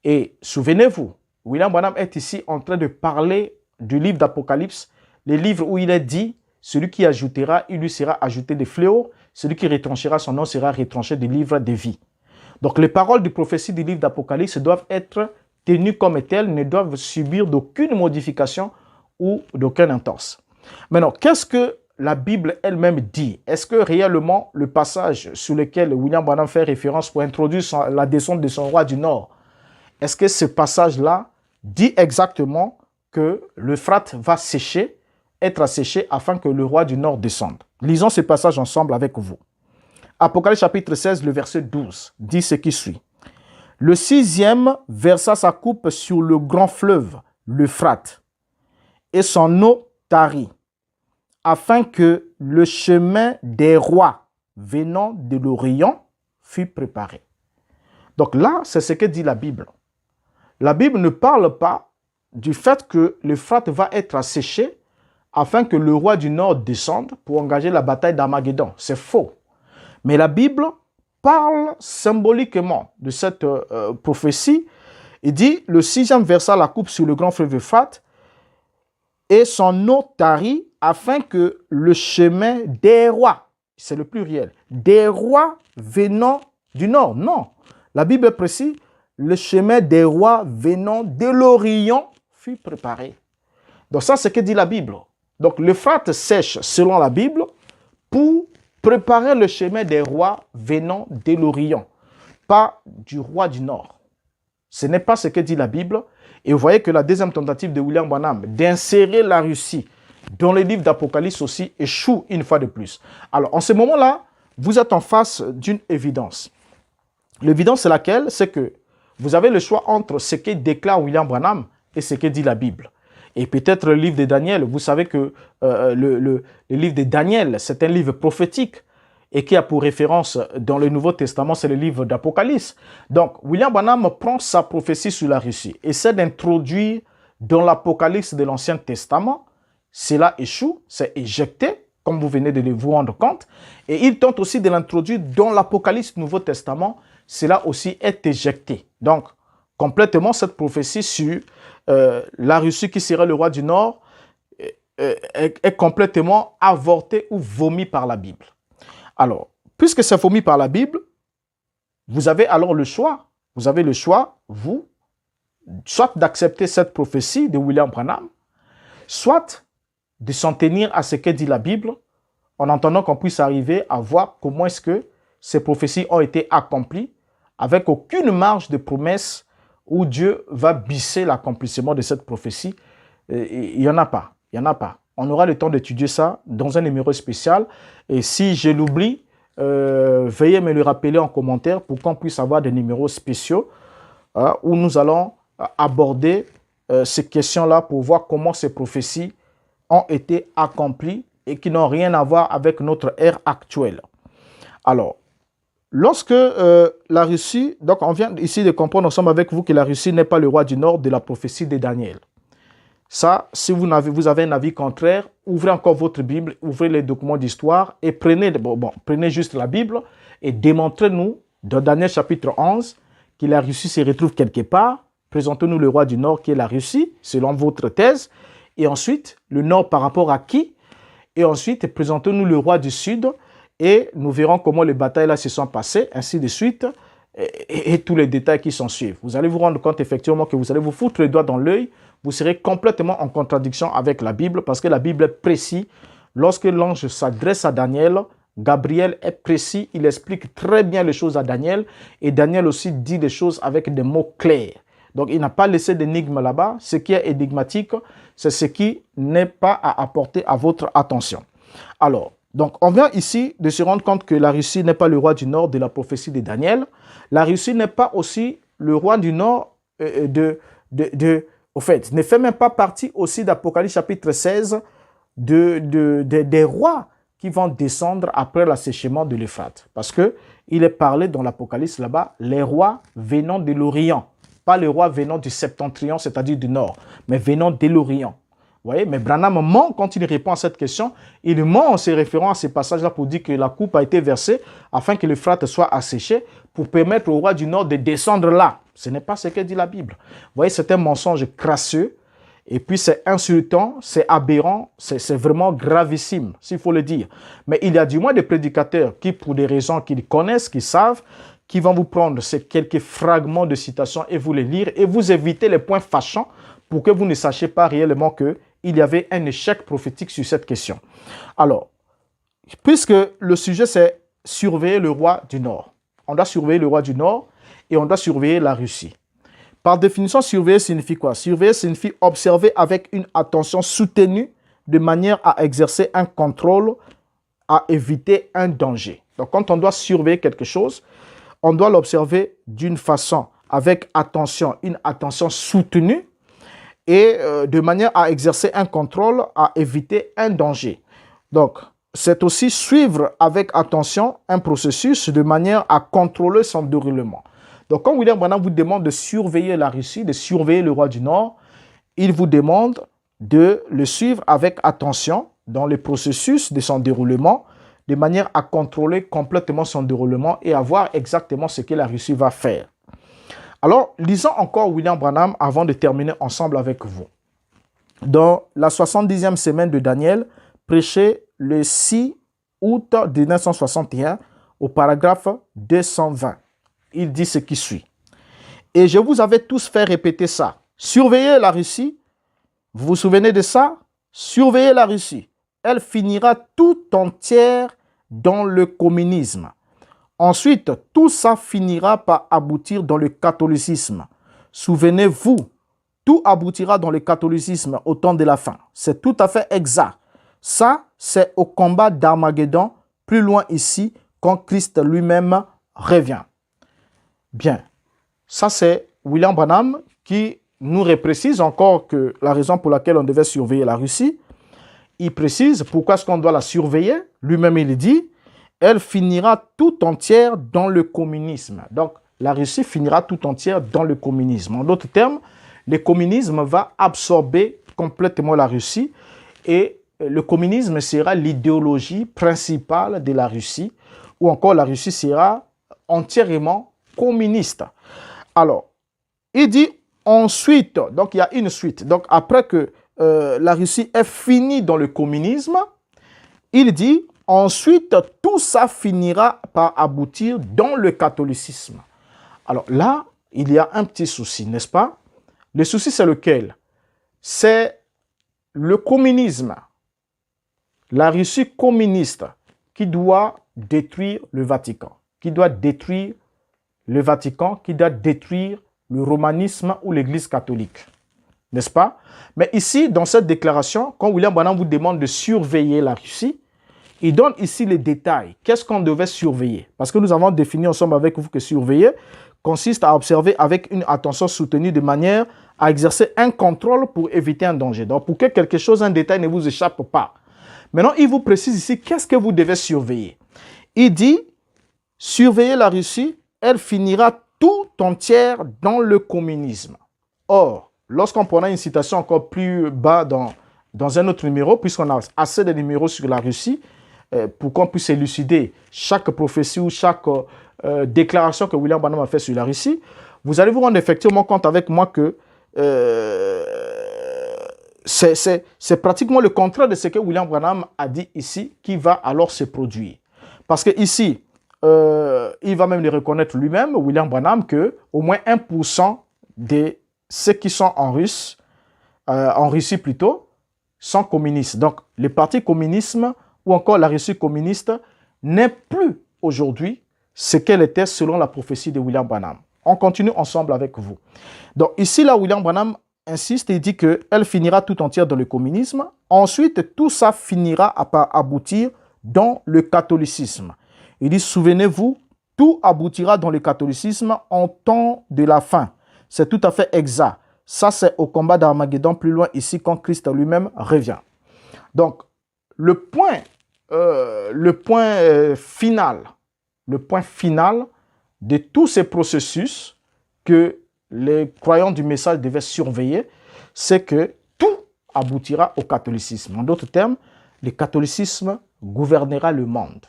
Et souvenez-vous, William Branham est ici en train de parler du livre d'Apocalypse, le livre où il est dit: celui qui ajoutera, il lui sera ajouté des fléaux. Celui qui retranchera son nom sera retranché du livre de vie. Donc les paroles de prophétie du livre d'Apocalypse doivent être tenues comme telles, ne doivent subir d'aucune modification ou d'aucun entorse. Maintenant, qu'est-ce que la Bible elle-même dit? Est-ce que réellement le passage sur lequel William Branham fait référence pour introduire la descente de son roi du Nord, est-ce que ce passage-là dit exactement que l'Euphrate va sécher, être asséché afin que le roi du Nord descende? Lisons ce passage ensemble avec vous. Apocalypse chapitre 16, le verset 12, dit ce qui suit. Le sixième versa sa coupe sur le grand fleuve, l'Euphrate, et son eau tarit, afin que le chemin des rois venant de l'Orient fût préparé. Donc là, c'est ce que dit la Bible. La Bible ne parle pas du fait que l'Euphrate va être asséché afin que le roi du Nord descende pour engager la bataille d'Armageddon. C'est faux. Mais la Bible parle symboliquement de cette prophétie. Il dit, le sixième versa la coupe sur le grand fleuve Euphrate et son eau tarit afin que le chemin des rois, c'est le pluriel, des rois venant du Nord. Non, la Bible précise, le chemin des rois venant de l'Orient fut préparé. Donc ça, c'est ce que dit la Bible. Donc l'Euphrate sèche, selon la Bible, pour préparer le chemin des rois venant de l'Orient, pas du roi du Nord. Ce n'est pas ce que dit la Bible. Et vous voyez que la deuxième tentative de William Branham d'insérer la Russie dans le livre d'Apocalypse aussi échoue une fois de plus. Alors, en ce moment-là, vous êtes en face d'une évidence. L'évidence, c'est laquelle? C'est que vous avez le choix entre ce que déclare William Branham et ce que dit la Bible. Et peut-être le livre de Daniel, vous savez que le livre de Daniel, c'est un livre prophétique et qui a pour référence dans le Nouveau Testament, c'est le livre d'Apocalypse. Donc, William Branham prend sa prophétie sur la Russie, essaie d'introduire dans l'Apocalypse de l'Ancien Testament. Cela échoue, c'est éjecté, comme vous venez de vous rendre compte. Et il tente aussi de l'introduire dans l'Apocalypse du Nouveau Testament. Cela aussi est éjecté. Donc, complètement, cette prophétie sur la Russie qui serait le roi du Nord est complètement avortée ou vomi par la Bible. Alors, puisque c'est vomi par la Bible, vous avez alors le choix. Vous avez le choix, vous, soit d'accepter cette prophétie de William Branham, soit de s'en tenir à ce que dit la Bible, en attendant qu'on puisse arriver à voir comment est-ce que ces prophéties ont été accomplies, avec aucune marge de promesse où Dieu va bisser l'accomplissement de cette prophétie. Il n'y en a pas. Il n'y en a pas. On aura le temps d'étudier ça dans un numéro spécial. Et si je l'oublie, veuillez me le rappeler en commentaire pour qu'on puisse avoir des numéros spéciaux où nous allons aborder ces questions-là pour voir comment ces prophéties ont été accomplies et qui n'ont rien à voir avec notre ère actuelle. Alors, lorsque la Russie, donc on vient ici de comprendre ensemble avec vous que la Russie n'est pas le roi du Nord de la prophétie de Daniel. Ça, si vous avez un avis contraire, ouvrez encore votre Bible, ouvrez les documents d'histoire et prenez juste la Bible et démontrez-nous dans Daniel chapitre 11 que la Russie se retrouve quelque part. Présentez-nous le roi du Nord qui est la Russie, selon votre thèse. Et ensuite, le Nord par rapport à qui? Et ensuite, présentez-nous le roi du Sud et nous verrons comment les batailles là se sont passées, ainsi de suite, et tous les détails qui s'en suivent. Vous allez vous rendre compte effectivement que vous allez vous foutre les doigts dans l'œil, vous serez complètement en contradiction avec la Bible parce que la Bible est précise. Lorsque l'ange s'adresse à Daniel, Gabriel est précis, il explique très bien les choses à Daniel et Daniel aussi dit des choses avec des mots clairs. Donc, il n'a pas laissé d'énigme là-bas. Ce qui est énigmatique, c'est ce qui n'est pas à apporter à votre attention. Alors, donc, on vient ici de se rendre compte que la Russie n'est pas le roi du Nord de la prophétie de Daniel. La Russie n'est pas aussi le roi du Nord au fait, ne fait même pas partie aussi d'Apocalypse chapitre 16 des rois qui vont descendre après l'assèchement de l'Euphrate. Parce qu'il est parlé dans l'Apocalypse là-bas, les rois venant de l'Orient. Pas les rois venant du septentrion, c'est-à-dire du Nord, mais venant de l'Orient. Vous voyez, mais Branham ment quand il répond à cette question. Il ment en se référant à ces passages-là pour dire que la coupe a été versée afin que l'Euphrate soit asséché pour permettre au roi du Nord de descendre là. Ce n'est pas ce que dit la Bible. Vous voyez, c'est un mensonge crasseux. Et puis c'est insultant, c'est aberrant, c'est vraiment gravissime, s'il faut le dire. Mais il y a du moins des prédicateurs qui, pour des raisons qu'ils connaissent, qu'ils savent, qui vont vous prendre ces quelques fragments de citations et vous les lire et vous éviter les points fâchants pour que vous ne sachiez pas réellement qu'il y avait un échec prophétique sur cette question. Alors, puisque le sujet c'est surveiller le roi du Nord, on doit surveiller le roi du Nord et on doit surveiller la Russie. Par définition, surveiller signifie quoi? Surveiller signifie observer avec une attention soutenue de manière à exercer un contrôle, à éviter un danger. Donc, quand on doit surveiller quelque chose, on doit l'observer d'une façon, avec attention, une attention soutenue et de manière à exercer un contrôle, à éviter un danger. Donc, c'est aussi suivre avec attention un processus de manière à contrôler son déroulement. Donc, quand William Branham vous demande de surveiller la Russie, de surveiller le roi du Nord, il vous demande de le suivre avec attention dans le processus de son déroulement, de manière à contrôler complètement son déroulement et à voir exactement ce que la Russie va faire. Alors, lisons encore William Branham avant de terminer ensemble avec vous. Dans la 70e semaine de Daniel, prêché le 6 août 1961 au paragraphe 220. Il dit ce qui suit. Et je vous avais tous fait répéter ça. Surveillez la Russie. Vous vous souvenez de ça? Surveillez la Russie. Elle finira tout entière dans le communisme. Ensuite, tout ça finira par aboutir dans le catholicisme. Souvenez-vous, tout aboutira dans le catholicisme au temps de la fin. C'est tout à fait exact. Ça, c'est au combat d'Armageddon, plus loin ici, quand Christ lui-même revient. Bien, ça c'est William Branham qui nous reprécise encore que la raison pour laquelle on devait surveiller la Russie. Il précise pourquoi est-ce qu'on doit la surveiller. Lui-même, il dit, elle finira tout entière dans le communisme. Donc, la Russie finira tout entière dans le communisme. En d'autres termes, le communisme va absorber complètement la Russie et le communisme sera l'idéologie principale de la Russie, ou encore la Russie sera entièrement communiste. Alors, il dit ensuite, donc il y a une suite. Donc, après que la Russie est finie dans le communisme, il dit ensuite tout ça finira par aboutir dans le catholicisme. Alors là, il y a un petit souci, n'est-ce pas? Le souci, c'est lequel? C'est le communisme, la Russie communiste qui doit détruire le Vatican, qui doit détruire le Vatican, qui doit détruire le romanisme ou l'Église catholique. N'est-ce pas? Mais ici, dans cette déclaration, quand William Branham vous demande de surveiller la Russie, il donne ici les détails. Qu'est-ce qu'on devait surveiller? Parce que nous avons défini ensemble avec vous que surveiller consiste à observer avec une attention soutenue de manière à exercer un contrôle pour éviter un danger. Donc, pour que quelque chose, un détail ne vous échappe pas. Maintenant, il vous précise ici, qu'est-ce que vous devez surveiller? Il dit, surveiller la Russie, elle finira tout entière dans le communisme. Or, lorsqu'on prend une citation encore plus bas dans un autre numéro, puisqu'on a assez de numéros sur la Russie, pour qu'on puisse élucider chaque prophétie ou chaque déclaration que William Branham a fait sur la Russie, vous allez vous rendre effectivement compte avec moi que c'est pratiquement le contraire de ce que William Branham a dit ici qui va alors se produire. Parce que ici, il va même le reconnaître lui-même, William Branham, que au moins 1% de ceux qui sont en Russie plutôt, sont communistes. Donc, le parti communisme ou encore la Russie communiste n'est plus aujourd'hui ce qu'elle était selon la prophétie de William Branham. On continue ensemble avec vous. Donc, ici, là, William Branham insiste et dit qu'elle finira tout entière dans le communisme. Ensuite, tout ça finira par aboutir dans le catholicisme. Il dit, souvenez-vous, tout aboutira dans le catholicisme en temps de la fin. C'est tout à fait exact. Ça, c'est au combat d'Armageddon, plus loin ici, quand Christ lui-même revient. Donc, le point final de tous ces processus que les croyants du message devaient surveiller, c'est que tout aboutira au catholicisme. En d'autres termes, le catholicisme gouvernera le monde.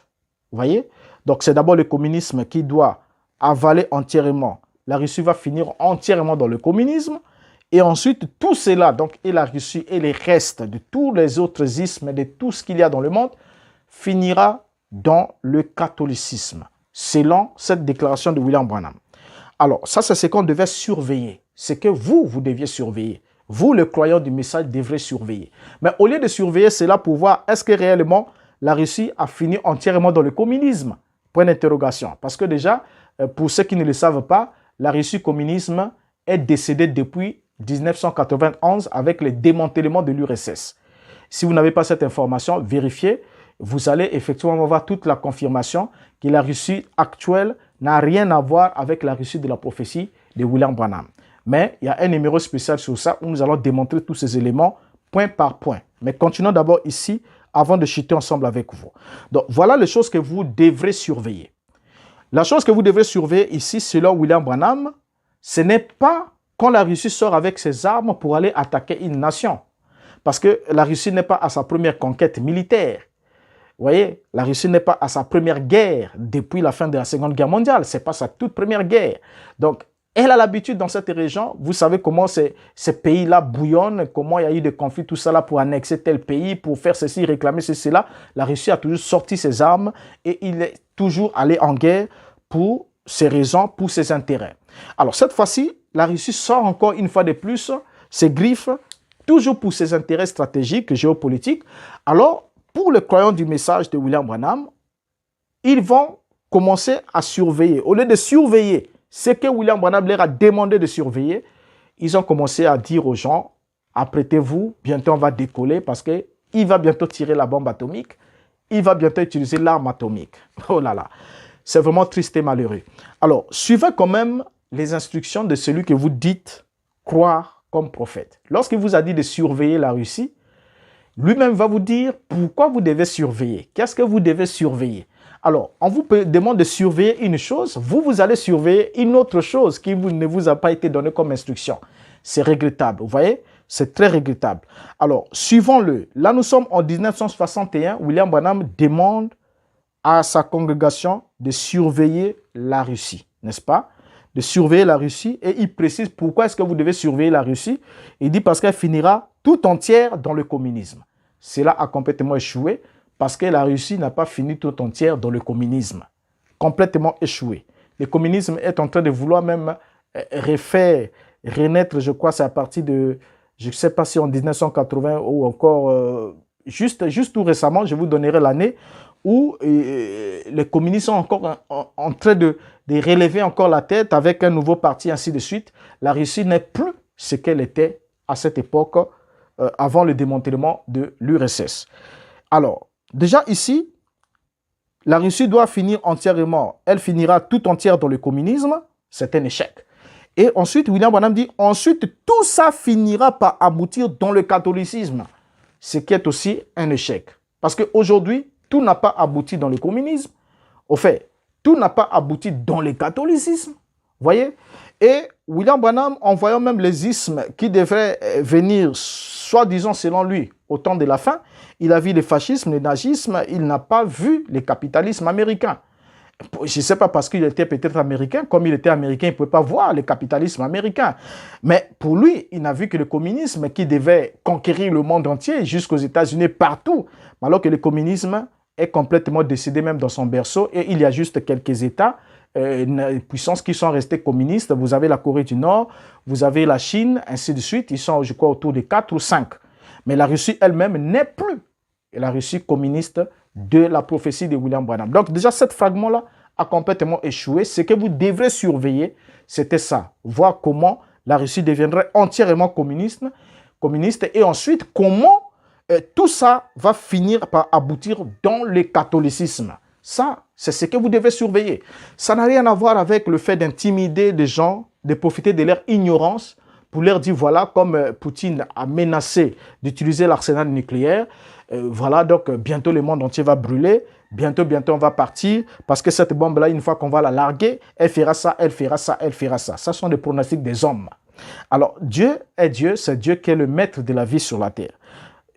Vous voyez? Donc, c'est d'abord le communisme qui doit avaler entièrement. La Russie va finir entièrement dans le communisme. Et ensuite, tout cela, donc, et la Russie et les restes de tous les autres ismes, de tout ce qu'il y a dans le monde, finira dans le catholicisme, selon cette déclaration de William Branham. Alors, ça, c'est ce qu'on devait surveiller. C'est que vous deviez surveiller. Vous, le croyant du message, devrez surveiller. Mais au lieu de surveiller cela pour voir, est-ce que réellement la Russie a fini entièrement dans le communisme? Point d'interrogation. Parce que déjà, pour ceux qui ne le savent pas, la Russie communisme est décédée depuis 1991 avec le démantèlement de l'URSS. Si vous n'avez pas cette information, vérifiez. Vous allez effectivement avoir toute la confirmation que la Russie actuelle n'a rien à voir avec la Russie de la prophétie de William Branham. Mais il y a un numéro spécial sur ça où nous allons démontrer tous ces éléments point par point. Mais continuons d'abord ici avant de chuter ensemble avec vous. Donc voilà les choses que vous devrez surveiller. La chose que vous devrez surveiller ici, selon William Branham, ce n'est pas quand la Russie sort avec ses armes pour aller attaquer une nation. Parce que la Russie n'est pas à sa première conquête militaire. Vous voyez, la Russie n'est pas à sa première guerre depuis la fin de la Seconde Guerre mondiale. Ce n'est pas sa toute première guerre. Donc, elle a l'habitude dans cette région. Vous savez comment ces pays-là bouillonnent, comment il y a eu des conflits, tout ça là pour annexer tel pays, pour faire ceci, réclamer ceci, là. La Russie a toujours sorti ses armes et il est toujours allé en guerre pour ses raisons, pour ses intérêts. Alors, cette fois-ci, la Russie sort encore une fois de plus ses griffes, toujours pour ses intérêts stratégiques, géopolitiques. Alors, pour les croyants du message de William Branham, ils vont commencer à surveiller. Au lieu de surveiller ce que William Branham leur a demandé de surveiller, ils ont commencé à dire aux gens, apprêtez-vous, bientôt on va décoller parce qu'il va bientôt tirer la bombe atomique, il va bientôt utiliser l'arme atomique. Oh là là, c'est vraiment triste et malheureux. Alors, suivez quand même les instructions de celui que vous dites croire comme prophète. Lorsqu'il vous a dit de surveiller la Russie, lui-même va vous dire pourquoi vous devez surveiller. Qu'est-ce que vous devez surveiller? Alors, on vous demande de surveiller une chose, vous allez surveiller une autre chose qui ne vous a pas été donnée comme instruction. C'est regrettable, vous voyez? C'est très regrettable. Alors, suivons-le. Là, nous sommes en 1961. William Branham demande à sa congrégation de surveiller la Russie, n'est-ce pas? De surveiller la Russie. Et il précise pourquoi est-ce que vous devez surveiller la Russie. Il dit parce qu'elle finira tout entière dans le communisme. Cela a complètement échoué parce que la Russie n'a pas fini tout entière dans le communisme. Complètement échoué. Le communisme est en train de vouloir même renaître, je crois, c'est à partir de, je ne sais pas si en 1980 ou encore, juste tout récemment, je vous donnerai l'année, où les communistes sont encore en train de relever encore la tête avec un nouveau parti, ainsi de suite. La Russie n'est plus ce qu'elle était à cette époque, avant le démantèlement de l'URSS. Alors, déjà ici, la Russie doit finir entièrement, elle finira tout entière dans le communisme, c'est un échec. Et ensuite, William Branham dit, ensuite, tout ça finira par aboutir dans le catholicisme, ce qui est aussi un échec. Parce qu'aujourd'hui, tout n'a pas abouti dans le communisme. Au fait, tout n'a pas abouti dans le catholicisme. Voyez? Et William Branham, en voyant même les ismes qui devraient venir, soi-disant selon lui, au temps de la fin, il a vu le fascisme, le nazisme, il n'a pas vu le capitalisme américain. Je ne sais pas, parce qu'il était peut-être américain, comme il était américain, il ne pouvait pas voir le capitalisme américain. Mais pour lui, il n'a vu que le communisme qui devait conquérir le monde entier, jusqu'aux États-Unis, partout, alors que le communisme est complètement décédé même dans son berceau, et il y a juste quelques États, puissances qui sont restés communistes. Vous avez la Corée du Nord, vous avez la Chine, ainsi de suite. Ils sont, je crois, autour de 4 ou 5. Mais la Russie elle-même n'est plus la Russie communiste de la prophétie de William Branham. Donc déjà, ce fragment-là a complètement échoué. Ce que vous devrez surveiller, c'était ça. Voir comment la Russie deviendrait entièrement communiste et ensuite comment tout ça va finir par aboutir dans le catholicisme. Ça, c'est ce que vous devez surveiller. Ça n'a rien à voir avec le fait d'intimider des gens, de profiter de leur ignorance pour leur dire, voilà, comme Poutine a menacé d'utiliser l'arsenal nucléaire, voilà, donc bientôt le monde entier va brûler, bientôt on va partir, parce que cette bombe-là, une fois qu'on va la larguer, elle fera ça, elle fera ça, elle fera ça. Ça sont des pronostics des hommes. Alors, Dieu est Dieu, c'est Dieu qui est le maître de la vie sur la terre.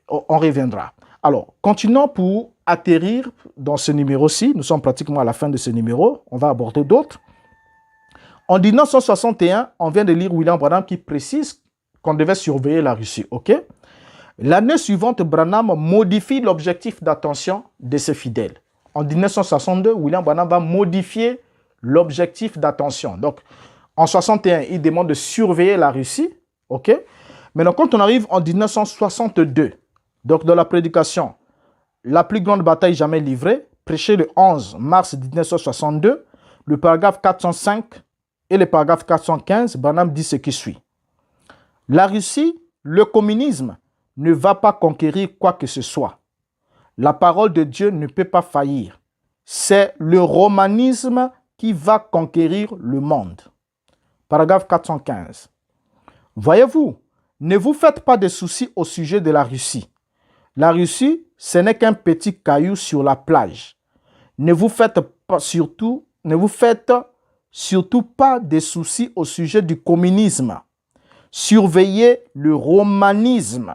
On reviendra. Alors, continuons pour atterrir dans ce numéro-ci. Nous sommes pratiquement à la fin de ce numéro. On va aborder d'autres. En 1961, on vient de lire William Branham qui précise qu'on devait surveiller la Russie. OK? L'année suivante, Branham modifie l'objectif d'attention de ses fidèles. En 1962, William Branham va modifier l'objectif d'attention. Donc, en 61, il demande de surveiller la Russie. OK? Maintenant, quand on arrive en 1962, donc dans la prédication, la plus grande bataille jamais livrée, prêchée le 11 mars 1962, le paragraphe 405 et le paragraphe 415, Branham dit ce qui suit. La Russie, le communisme, ne va pas conquérir quoi que ce soit. La parole de Dieu ne peut pas faillir. C'est le romanisme qui va conquérir le monde. Paragraphe 415. Voyez-vous, ne vous faites pas de soucis au sujet de la Russie. La Russie, ce n'est qu'un petit caillou sur la plage. Ne vous faites surtout pas de soucis au sujet du communisme. Surveillez le romanisme.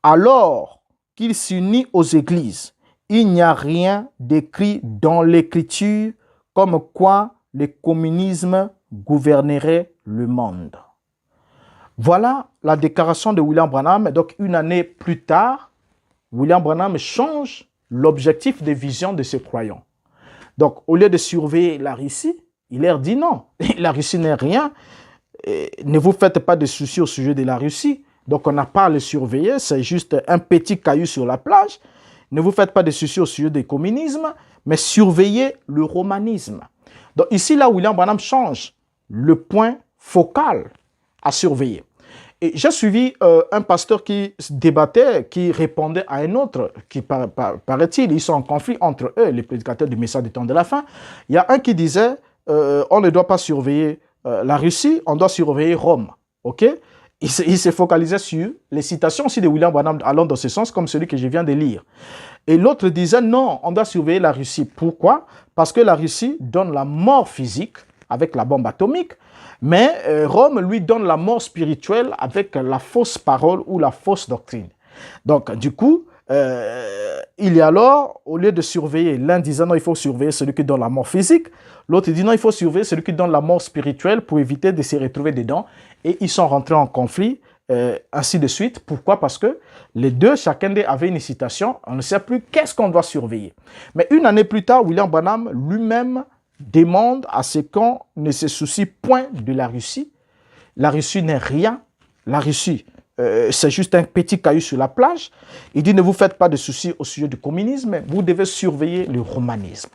Alors qu'il s'unit aux églises, il n'y a rien d'écrit dans l'écriture comme quoi le communisme gouvernerait le monde. Voilà la déclaration de William Branham. Donc, une année plus tard, William Branham change l'objectif de vision de ses croyants. Donc, au lieu de surveiller la Russie, il leur dit non, la Russie n'est rien. Ne vous faites pas de soucis au sujet de la Russie. Donc, on n'a pas à le surveiller, c'est juste un petit caillou sur la plage. Ne vous faites pas de soucis au sujet du communisme, mais surveillez le romanisme. Donc, ici, là, William Branham change le point focal à surveiller. Et j'ai suivi un pasteur qui débattait, qui répondait à un autre, qui paraît-il, ils sont en conflit entre eux, les prédicateurs du message du temps de la fin. Il y a un qui disait, on ne doit pas surveiller la Russie, on doit surveiller Rome. OK? Il s'est focalisé sur les citations aussi de William Branham allant dans ce sens, comme celui que je viens de lire. Et l'autre disait, non, on doit surveiller la Russie. Pourquoi? Parce que la Russie donne la mort physique avec la bombe atomique, mais Rome lui donne la mort spirituelle avec la fausse parole ou la fausse doctrine. Donc, du coup, il y a alors, au lieu de surveiller, l'un disant non, il faut surveiller celui qui donne la mort physique, l'autre dit non, il faut surveiller celui qui donne la mort spirituelle pour éviter de se retrouver dedans. Et ils sont rentrés en conflit, ainsi de suite. Pourquoi? Parce que les deux, chacun d'eux avait une citation, on ne sait plus qu'est-ce qu'on doit surveiller. Mais une année plus tard, William Branham lui-même demande à ce qu'on ne se soucie point de la Russie. La Russie n'est rien. La Russie, c'est juste un petit caillou sur la plage. Il dit, ne vous faites pas de soucis au sujet du communisme, vous devez surveiller le romanisme.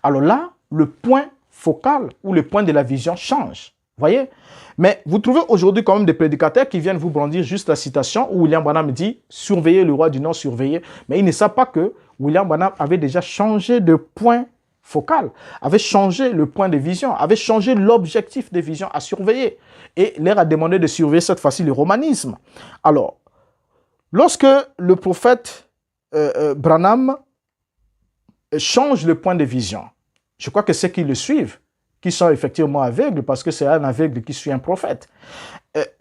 Alors là, le point focal ou le point de la vision change. Voyez? Mais vous trouvez aujourd'hui quand même des prédicateurs qui viennent vous brandir juste la citation où William Branham dit « Surveillez le roi du Nord, surveillez ». Mais ils ne savent pas que William Branham avait déjà changé de point focal, avait changé le point de vision, avait changé l'objectif de vision à surveiller. Et leur a demandé de surveiller cette fois-ci le romanisme. Alors, lorsque le prophète Branham change le point de vision, je crois que ceux qui le suivent, qui sont effectivement aveugles, parce que c'est un aveugle qui suit un prophète,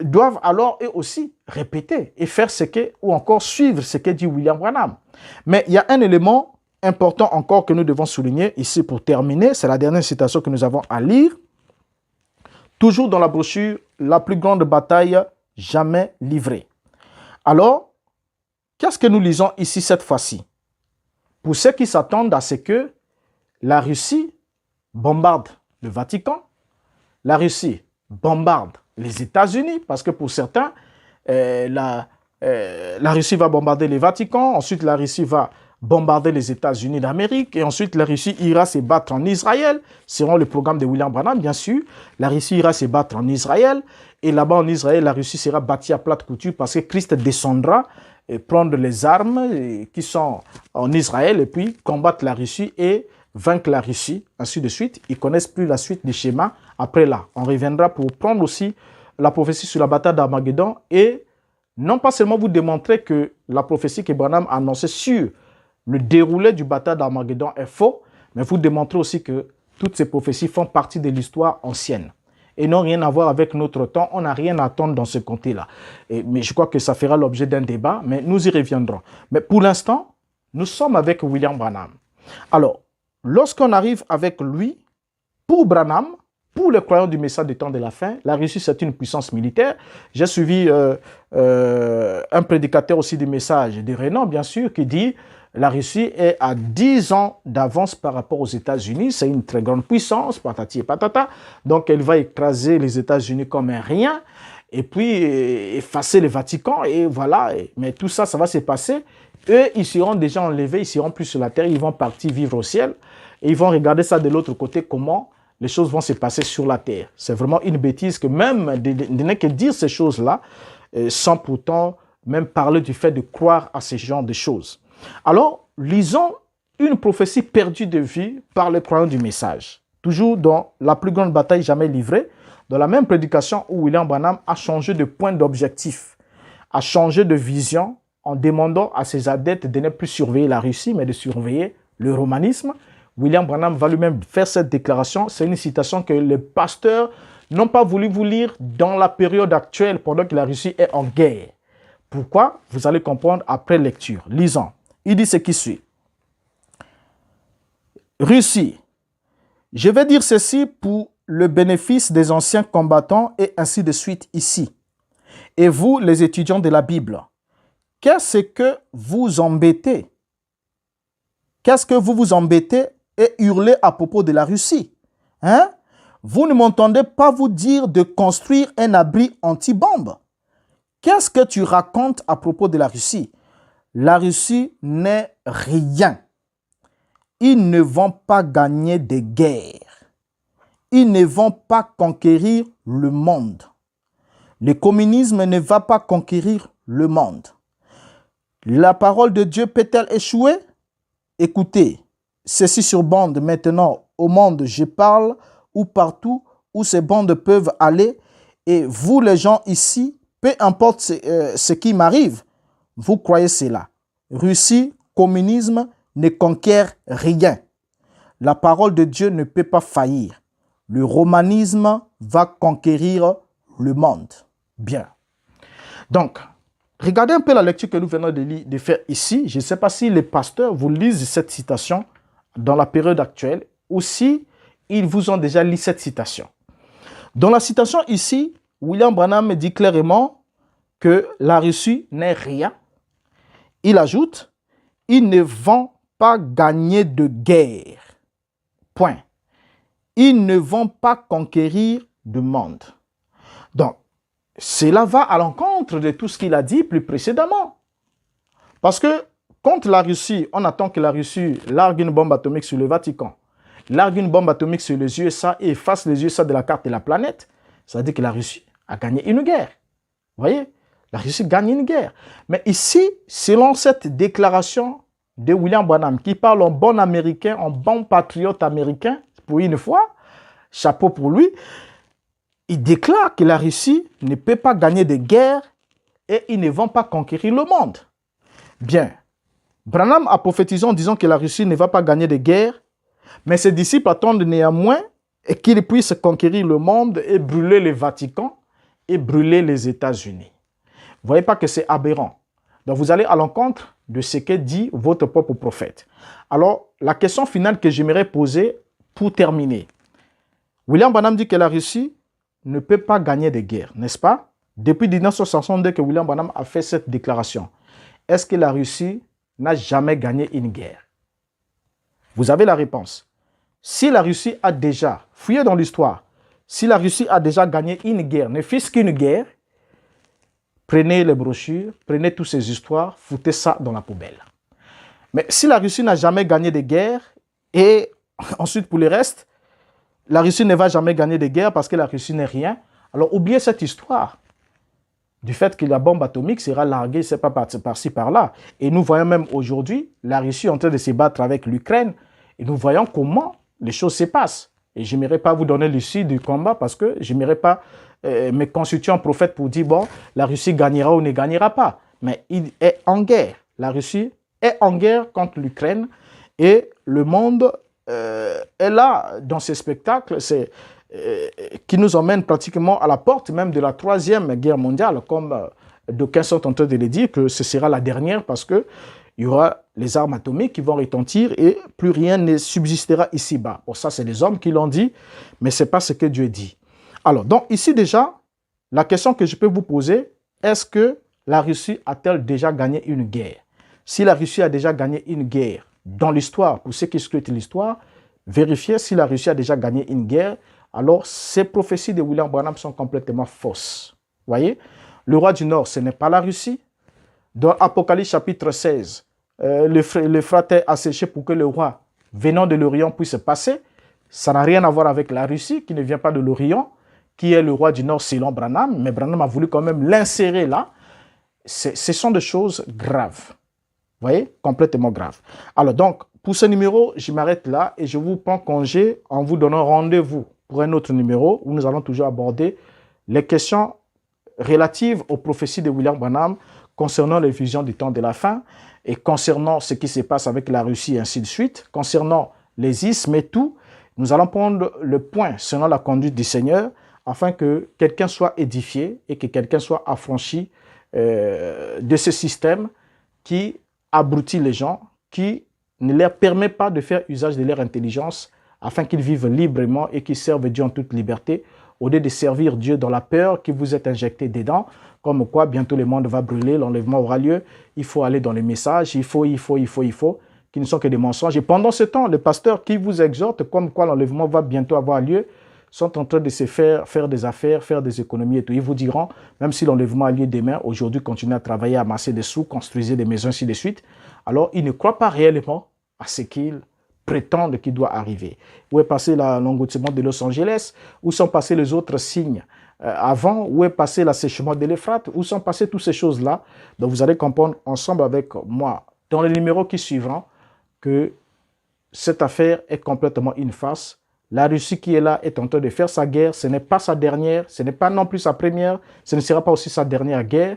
doivent alors eux aussi répéter et faire ce que, ou encore suivre ce que dit William Branham. Mais il y a un élément important encore que nous devons souligner ici pour terminer, c'est la dernière citation que nous avons à lire, toujours dans la brochure « La plus grande bataille jamais livrée ». Alors, qu'est-ce que nous lisons ici cette fois-ci? Pour ceux qui s'attendent à ce que la Russie bombarde le Vatican, la Russie bombarde les États-Unis, parce que pour certains, la Russie va bombarder le Vatican, ensuite la Russie va bombarder les États-Unis d'Amérique, et ensuite la Russie ira se battre en Israël, selon le programme de William Branham, bien sûr. La Russie ira se battre en Israël, et là-bas en Israël, la Russie sera bâtie à plate couture, parce que Christ descendra et prendre les armes qui sont en Israël, et puis combattre la Russie et vaincre la Russie, ainsi de suite. Ils ne connaissent plus la suite des schémas. Après là, on reviendra pour prendre aussi la prophétie sur la bataille d'Armageddon et non pas seulement vous démontrer que la prophétie que Branham a annoncée sur le déroulé du bataille d'Armageddon est faux, mais vous démontrer aussi que toutes ces prophéties font partie de l'histoire ancienne et n'ont rien à voir avec notre temps. On n'a rien à attendre dans ce côté-là. Mais je crois que ça fera l'objet d'un débat, mais nous y reviendrons. Mais pour l'instant, nous sommes avec William Branham. Alors, lorsqu'on arrive avec lui, pour Branham, pour les croyants du message des temps de la fin, la Russie, c'est une puissance militaire. J'ai suivi un prédicateur aussi du message de renom, bien sûr, qui dit la Russie est à 10 ans d'avance par rapport aux États-Unis. C'est une très grande puissance, patati et patata. Donc, elle va écraser les États-Unis comme un rien et puis effacer le Vatican. Et voilà. Mais tout ça, ça va se passer. Eux, ils seront déjà enlevés, ils seront plus sur la terre, ils vont partir vivre au ciel. Et ils vont regarder ça de l'autre côté, comment les choses vont se passer sur la terre. C'est vraiment une bêtise que même de ne que dire ces choses-là, sans pourtant même parler du fait de croire à ce genre de choses. Alors, lisons une prophétie perdue de vue par les croyants du message. Toujours dans la plus grande bataille jamais livrée, dans la même prédication où William Branham a changé de point d'objectif, a changé de vision en demandant à ses adeptes de ne plus surveiller la Russie, mais de surveiller le romanisme. William Branham va lui-même faire cette déclaration. C'est une citation que les pasteurs n'ont pas voulu vous lire dans la période actuelle pendant que la Russie est en guerre. Pourquoi? Vous allez comprendre après lecture. Lisons. Il dit ce qui suit. Russie. Je vais dire ceci pour le bénéfice des anciens combattants et ainsi de suite ici. Et vous, les étudiants de la Bible, qu'est-ce que vous embêtez? Qu'est-ce que vous vous embêtez et hurlez à propos de la Russie? Hein? Vous ne m'entendez pas vous dire de construire un abri anti-bombe? Qu'est-ce que tu racontes à propos de la Russie? La Russie n'est rien. Ils ne vont pas gagner des guerres. Ils ne vont pas conquérir le monde. Le communisme ne va pas conquérir le monde. La parole de Dieu peut-elle échouer? Écoutez, ceci sur bande maintenant, au monde je parle, ou partout où ces bandes peuvent aller, et vous les gens ici, peu importe ce qui m'arrive, vous croyez cela. Russie, communisme ne conquiert rien. La parole de Dieu ne peut pas faillir. Le romanisme va conquérir le monde. Bien. Donc, regardez un peu la lecture que nous venons de faire ici. Je ne sais pas si les pasteurs vous lisent cette citation dans la période actuelle ou si ils vous ont déjà lu cette citation. Dans la citation ici, William Branham dit clairement que la Russie n'est rien. Il ajoute, ils ne vont pas gagner de guerre. Point. Ils ne vont pas conquérir le monde. Donc, cela va à l'encontre de tout ce qu'il a dit plus précédemment. Parce que contre la Russie, on attend que la Russie largue une bombe atomique sur le Vatican, largue une bombe atomique sur les USA et efface les USA de la carte de la planète. Ça veut dire que la Russie a gagné une guerre. Vous voyez? La Russie gagne une guerre. Mais ici, selon cette déclaration de William Branham, qui parle en bon américain, en bon patriote américain, pour une fois, chapeau pour lui, il déclare que la Russie ne peut pas gagner de guerre et ils ne vont pas conquérir le monde. Bien, Branham a prophétisé en disant que la Russie ne va pas gagner de guerre, mais ses disciples attendent néanmoins qu'il puisse conquérir le monde et brûler le Vatican et brûler les États-Unis. Vous ne voyez pas que c'est aberrant. Donc vous allez à l'encontre de ce que dit votre propre prophète. Alors, la question finale que j'aimerais poser pour terminer. William Branham dit que la Russie ne peut pas gagner de guerre, n'est-ce pas? Depuis 1962 que William Branham a fait cette déclaration. Est-ce que la Russie n'a jamais gagné une guerre? Vous avez la réponse. Si la Russie a déjà, fouillez dans l'histoire, si la Russie a déjà gagné une guerre, ne fût-ce qu'une guerre, prenez les brochures, prenez toutes ces histoires, foutez ça dans la poubelle. Mais si la Russie n'a jamais gagné de guerre, et ensuite pour le reste, la Russie ne va jamais gagner de guerre parce que la Russie n'est rien, alors oubliez cette histoire du fait que la bombe atomique sera larguée, c'est pas par-ci, par-là. Et nous voyons même aujourd'hui la Russie en train de se battre avec l'Ukraine, et nous voyons comment les choses se passent. Et je n'aimerais pas vous donner l'issue du combat parce que je n'aimerais pas me constituer en prophète pour dire, bon, la Russie gagnera ou ne gagnera pas. Mais il est en guerre. La Russie est en guerre contre l'Ukraine et le monde est là dans ces spectacles qui nous emmènent pratiquement à la porte même de la troisième guerre mondiale, comme d'aucuns sont en train de le dire, que ce sera la dernière parce que il y aura les armes atomiques qui vont retentir et plus rien ne subsistera ici-bas. Bon, ça, c'est les hommes qui l'ont dit, mais ce n'est pas ce que Dieu dit. Alors, donc ici déjà, la question que je peux vous poser, est-ce que la Russie a-t-elle déjà gagné une guerre? Si la Russie a déjà gagné une guerre dans l'histoire, pour ceux qui scrutent l'histoire, vérifiez si la Russie a déjà gagné une guerre, alors ces prophéties de William Branham sont complètement fausses. Vous voyez? Le roi du Nord, ce n'est pas la Russie. Dans Apocalypse chapitre 16, le frat est asséché pour que le roi venant de l'Orient puisse passer. Ça n'a rien à voir avec la Russie qui ne vient pas de l'Orient, qui est le roi du Nord selon Branham, mais Branham a voulu quand même l'insérer là. Ce sont des choses graves. Vous voyez? Complètement graves. Alors donc, pour ce numéro, je m'arrête là et je vous prends congé en vous donnant rendez-vous pour un autre numéro où nous allons toujours aborder les questions relatives aux prophéties de William Branham concernant les visions du temps de la fin et concernant ce qui se passe avec la Russie et ainsi de suite, concernant les ismes et tout. Nous allons prendre le point selon la conduite du Seigneur afin que quelqu'un soit édifié et que quelqu'un soit affranchi de ce système qui abrutit les gens, qui ne leur permet pas de faire usage de leur intelligence afin qu'ils vivent librement et qu'ils servent Dieu en toute liberté, au lieu de servir Dieu dans la peur qui vous est injectée dedans, comme quoi bientôt le monde va brûler, l'enlèvement aura lieu, il faut aller dans les messages, il faut, qui ne sont que des mensonges. Et pendant ce temps, les pasteurs qui vous exhortent comme quoi l'enlèvement va bientôt avoir lieu, sont en train de se faire des affaires, faire des économies et tout. Ils vous diront, même si l'enlèvement a lieu demain, aujourd'hui, continuez à travailler, à amasser des sous, construisez des maisons, ainsi de suite. Alors, ils ne croient pas réellement à ce qu'ils prétendent qu'il doit arriver. Où est passé l'engloutissement de Los Angeles? Où sont passés les autres signes avant? Où est passé l'assèchement de l'Euphrate? Où sont passées toutes ces choses-là? Donc, vous allez comprendre ensemble avec moi, dans les numéros qui suivront, que cette affaire est complètement une farce. La Russie qui est là est en train de faire sa guerre. Ce n'est pas sa dernière, ce n'est pas non plus sa première, ce ne sera pas aussi sa dernière guerre.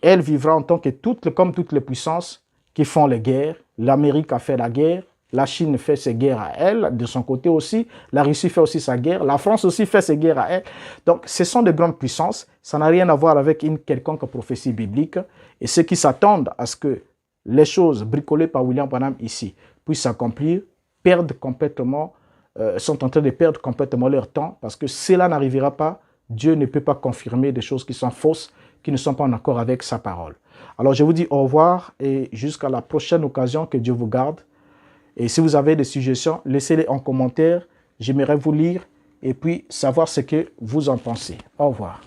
Elle vivra en tant que comme toutes les puissances qui font les guerres. L'Amérique a fait la guerre, la Chine fait ses guerres à elle, de son côté aussi. La Russie fait aussi sa guerre, la France aussi fait ses guerres à elle. Donc, ce sont de grandes puissances. Ça n'a rien à voir avec une quelconque prophétie biblique. Et ceux qui s'attendent à ce que les choses bricolées par William Branham ici puissent s'accomplir, perdent complètement, sont en train de perdre complètement leur temps parce que cela n'arrivera pas. Dieu ne peut pas confirmer des choses qui sont fausses, qui ne sont pas en accord avec sa parole. Alors, je vous dis au revoir et jusqu'à la prochaine occasion, que Dieu vous garde. Et si vous avez des suggestions, laissez-les en commentaire. J'aimerais vous lire et puis savoir ce que vous en pensez. Au revoir.